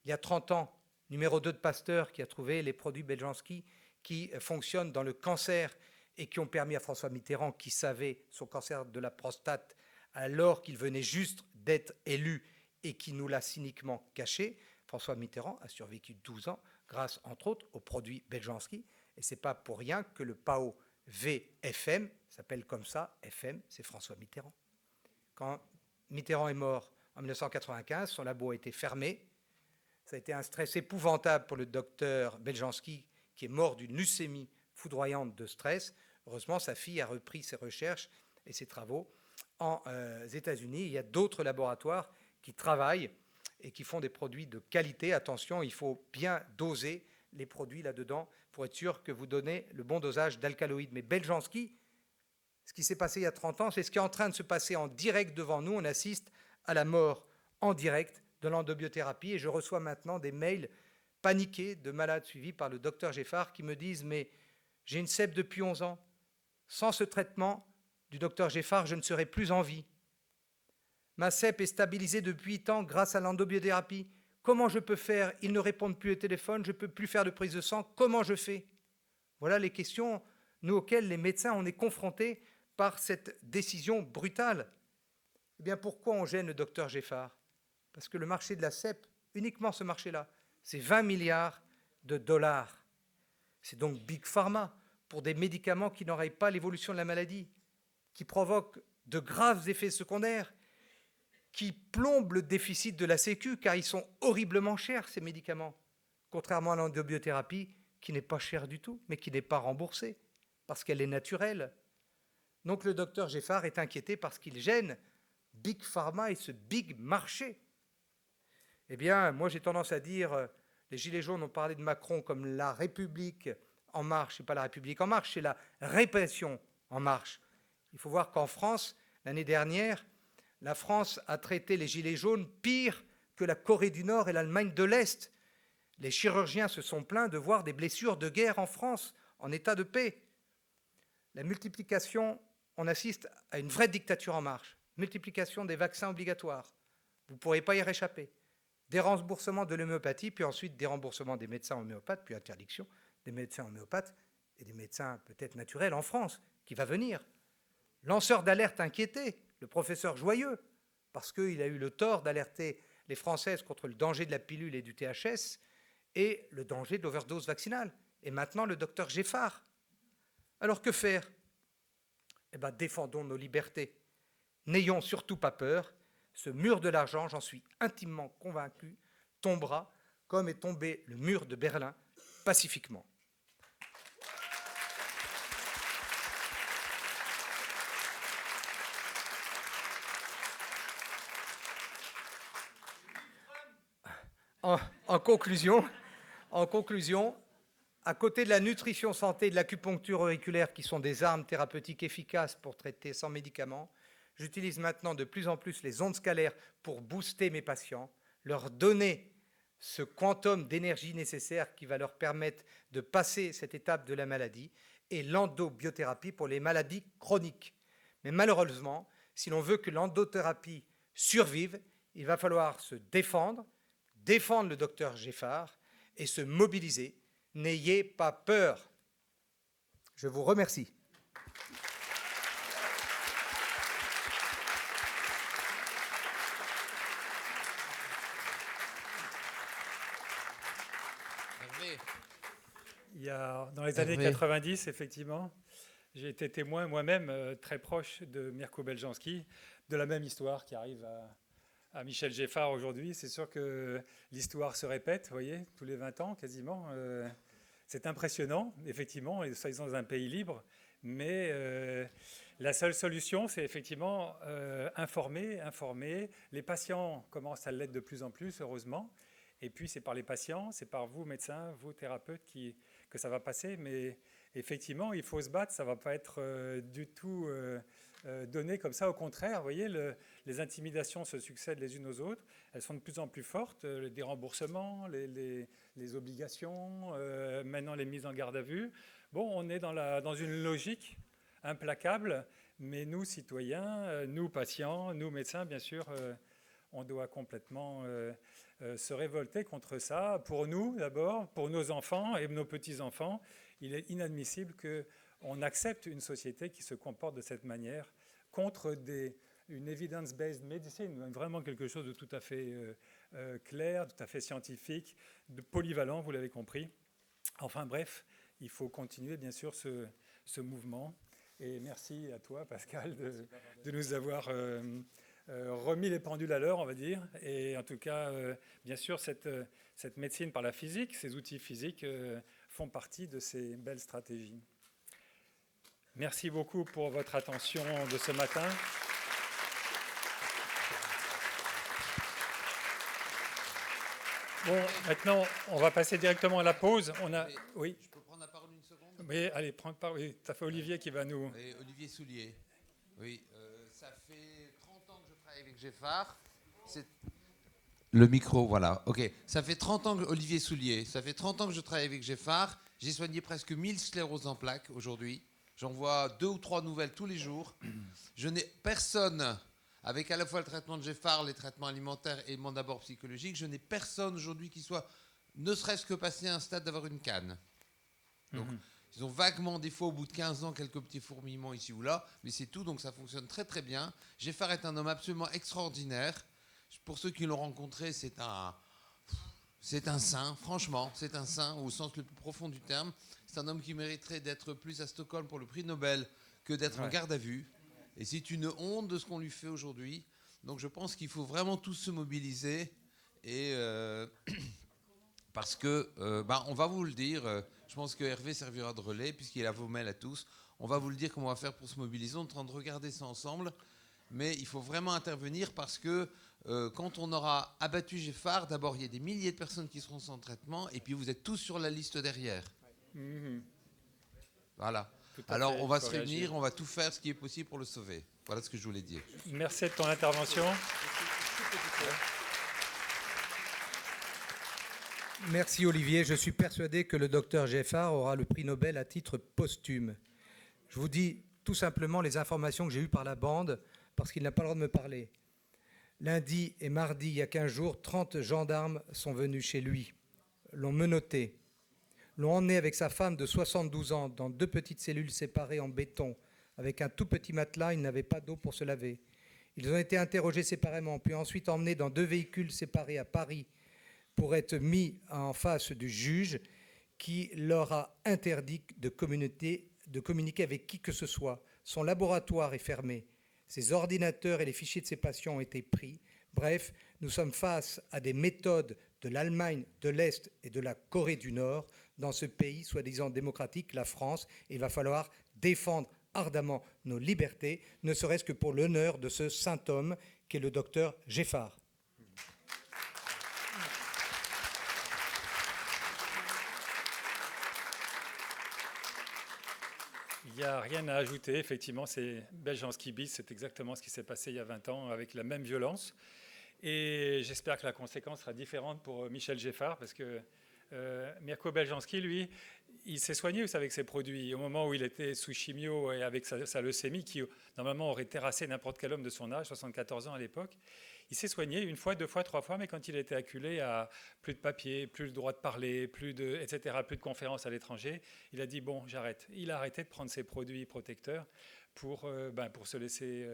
[SPEAKER 1] il y a 30 ans, numéro 2 de Pasteur, qui a trouvé les produits Beljanski qui fonctionnent dans le cancer et qui ont permis à François Mitterrand, qui savait son cancer de la prostate alors qu'il venait juste d'être élu et qui nous l'a cyniquement caché. François Mitterrand a survécu 12 ans grâce, entre autres, aux produits Beljanski. Et ce n'est pas pour rien que le PAO VFM s'appelle comme ça, FM, c'est François Mitterrand. Quand Mitterrand est mort en 1995, son labo a été fermé. Ça a été un stress épouvantable pour le docteur Beljanski, qui est mort d'une leucémie foudroyante de stress. Heureusement, sa fille a repris ses recherches et ses travaux aux États-Unis. Il y a d'autres laboratoires qui travaillent et qui font des produits de qualité. Attention, il faut bien doser les produits là-dedans pour être sûr que vous donnez le bon dosage d'alcaloïdes. Mais Beljanski, ce qui s'est passé il y a 30 ans, c'est ce qui est en train de se passer en direct devant nous. On assiste à la mort en direct de l'endobiothérapie et je reçois maintenant des mails paniqués de malades suivis par le docteur Geffard qui me disent « Mais j'ai une CEP depuis 11 ans. Sans ce traitement du docteur Geffard, je ne serai plus en vie. Ma CEP est stabilisée depuis 8 ans grâce à l'endobiothérapie. Comment je peux faire? Ils ne répondent plus au téléphone, je ne peux plus faire de prise de sang. Comment je fais ?» Voilà les questions, nous, auxquelles les médecins, on est confrontés par cette décision brutale. Eh bien, pourquoi on gêne le docteur Geffard? Parce que le marché de la CEP, uniquement ce marché-là, c'est 20 milliards de dollars. C'est donc Big Pharma pour des médicaments qui n'enrayent pas l'évolution de la maladie, qui provoquent de graves effets secondaires, qui plombent le déficit de la Sécu, car ils sont horriblement chers, ces médicaments, contrairement à l'endobiothérapie, qui n'est pas chère du tout, mais qui n'est pas remboursée, parce qu'elle est naturelle. Donc le docteur Geffard est inquiété parce qu'il gêne Big Pharma et ce big marché. Eh bien, moi j'ai tendance à dire, les Gilets jaunes ont parlé de Macron comme la République en marche, c'est pas la République en marche, c'est la répression en marche. Il faut voir qu'en France, l'année dernière, la France a traité les Gilets jaunes pire que la Corée du Nord et l'Allemagne de l'Est. Les chirurgiens se sont plaints de voir des blessures de guerre en France, en état de paix. La multiplication, on assiste à une vraie dictature en marche. Multiplication des vaccins obligatoires. Vous ne pourrez pas y réchapper. Des remboursements de l'homéopathie, puis ensuite des remboursements des médecins homéopathes, puis interdiction des médecins homéopathes et des médecins peut-être naturels en France, qui va venir. Lanceur d'alerte inquiété, le professeur Joyeux, parce qu'il a eu le tort d'alerter les Françaises contre le danger de la pilule et du THS et le danger de l'overdose vaccinale. Et maintenant, le docteur Geffard. Alors que faire? Eh bien, défendons nos libertés. N'ayons surtout pas peur. Ce mur de l'argent, j'en suis intimement convaincu, tombera comme est tombé le mur de Berlin, pacifiquement. En conclusion, à côté de la nutrition santé et de l'acupuncture auriculaire, qui sont des armes thérapeutiques efficaces pour traiter sans médicaments, j'utilise maintenant de plus en plus les ondes scalaires pour booster mes patients, leur donner ce quantum d'énergie nécessaire qui va leur permettre de passer cette étape de la maladie, et l'endobiothérapie pour les maladies chroniques. Mais malheureusement, si l'on veut que l'endothérapie survive, il va falloir se défendre le docteur Geffard et se mobiliser. N'ayez pas peur. Je vous remercie.
[SPEAKER 2] Dans les années 90, effectivement, j'ai été témoin moi-même très proche de Mirko Beljanski, de la même histoire qui arrive à Michel Geffard aujourd'hui. C'est sûr que l'histoire se répète, vous voyez, tous les 20 ans quasiment. C'est impressionnant, effectivement, et nous sommes dans un pays libre, mais la seule solution, c'est effectivement informer. Les patients commencent à l'être de plus en plus, heureusement. Et puis, c'est par les patients, c'est par vous, médecins, vous, thérapeutes, que ça va passer. Mais effectivement, il faut se battre. Ça ne va pas être du tout donné comme ça. Au contraire, vous voyez, les intimidations se succèdent les unes aux autres. Elles sont de plus en plus fortes. Les déremboursements, les obligations, maintenant les mises en garde à vue. Bon, on est dans une logique implacable. Mais nous, citoyens, nous, patients, nous, médecins, bien sûr, on doit complètement se révolter contre ça. Pour nous, d'abord, pour nos enfants et nos petits-enfants, il est inadmissible qu'on accepte une société qui se comporte de cette manière contre une evidence-based medicine, vraiment quelque chose de tout à fait clair, tout à fait scientifique, de polyvalent, vous l'avez compris. Enfin bref, il faut continuer bien sûr ce mouvement. Et merci à toi, Pascal, de nous avoir remis les pendules à l'heure, on va dire. Et en tout cas, bien sûr, cette médecine par la physique, ces outils physiques font partie de ces belles stratégies. Merci beaucoup pour votre attention de ce matin. Bon, maintenant, on va passer directement à la pause. Oui.
[SPEAKER 3] Je peux prendre la parole une seconde ?
[SPEAKER 2] Oui, allez, prends parole. Oui, ça fait Olivier qui va nous...
[SPEAKER 3] Oui, Olivier Soulier. Oui, ça fait 30 ans que je travaille avec Geffard. Le micro, voilà. OK. Ça fait 30 ans que Olivier Soulier. Ça fait 30 ans que je travaille avec Geffard. J'ai soigné presque 1000 scléroses en plaques aujourd'hui. J'en vois 2 ou 3 nouvelles tous les jours. Je n'ai personne, avec à la fois le traitement de Geffard, les traitements alimentaires et mon abord psychologique, je n'ai personne aujourd'hui qui soit, ne serait-ce que passé à un stade d'avoir une canne. Donc, ils ont vaguement, des fois, au bout de 15 ans, quelques petits fourmillements ici ou là, mais c'est tout, donc ça fonctionne très très bien. Geffard est un homme absolument extraordinaire. Pour ceux qui l'ont rencontré, c'est un saint, franchement, c'est un saint au sens le plus profond du terme. C'est un homme qui mériterait d'être plus à Stockholm pour le prix Nobel que d'être en garde à vue. Et c'est une honte de ce qu'on lui fait aujourd'hui. Donc je pense qu'il faut vraiment tous se mobiliser. Et parce que, on va vous le dire, je pense que Hervé servira de relais, puisqu'il a vos mails à tous. On va vous le dire comment on va faire pour se mobiliser. On est en train de regarder ça ensemble. Mais il faut vraiment intervenir parce que quand on aura abattu Geffard, d'abord, il y a des milliers de personnes qui seront sans traitement, et puis vous êtes tous sur la liste derrière. Voilà. Alors, on va se réunir, on va tout faire ce qui est possible pour le sauver. Voilà ce que je voulais dire.
[SPEAKER 2] Merci de ton intervention.
[SPEAKER 1] Merci Olivier. Je suis persuadé que le docteur Geffard aura le prix Nobel à titre posthume. Je vous dis tout simplement les informations que j'ai eues par la bande, parce qu'il n'a pas le droit de me parler. Lundi et mardi, il y a 15 jours, 30 gendarmes sont venus chez lui, l'ont menotté, l'ont emmené avec sa femme de 72 ans dans 2 petites cellules séparées en béton, avec un tout petit matelas, ils n'avaient pas d'eau pour se laver. Ils ont été interrogés séparément, puis ensuite emmenés dans 2 véhicules séparés à Paris pour être mis en face du juge qui leur a interdit de communiquer avec qui que ce soit. Son laboratoire est fermé. Ses ordinateurs et les fichiers de ses patients ont été pris. Bref, nous sommes face à des méthodes de l'Allemagne de l'Est et de la Corée du Nord dans ce pays soi-disant démocratique, la France. Il va falloir défendre ardemment nos libertés, ne serait-ce que pour l'honneur de ce saint homme qu'est le docteur Geffard.
[SPEAKER 2] Il n'y a rien à ajouter, effectivement, c'est Beljanski bis, c'est exactement ce qui s'est passé il y a 20 ans avec la même violence. Et j'espère que la conséquence sera différente pour Michel Geffard, parce que Mirko Beljanski, lui, il s'est soigné aussi avec ses produits. Au moment où il était sous chimio et avec sa leucémie, qui normalement aurait terrassé n'importe quel homme de son âge, 74 ans à l'époque, il s'est soigné 1 fois, 2 fois, 3 fois, mais quand il a été acculé à plus de papier, plus le droit de parler, etc., plus de conférences à l'étranger, il a dit bon, j'arrête. Il a arrêté de prendre ses produits protecteurs pour se laisser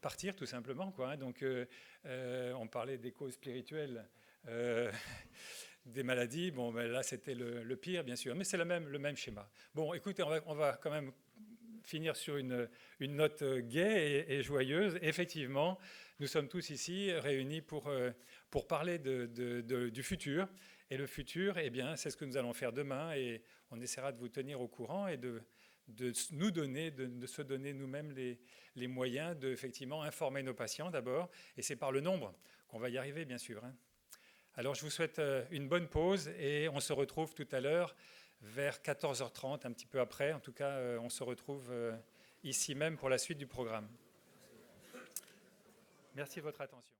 [SPEAKER 2] partir, tout simplement, quoi. Donc, on parlait des causes spirituelles des maladies. Bon, ben là, c'était le pire, bien sûr, mais c'est le même schéma. Bon, écoutez, on va quand même finir sur une note gaie et joyeuse. Effectivement, nous sommes tous ici réunis pour parler du futur. Et le futur, eh bien, c'est ce que nous allons faire demain. Et on essaiera de vous tenir au courant et de se donner nous-mêmes les moyens de effectivement informer nos patients d'abord. Et c'est par le nombre qu'on va y arriver, bien sûr. Alors, je vous souhaite une bonne pause et on se retrouve tout à l'heure vers 14h30, un petit peu après. En tout cas, on se retrouve ici même pour la suite du programme. Merci de votre attention.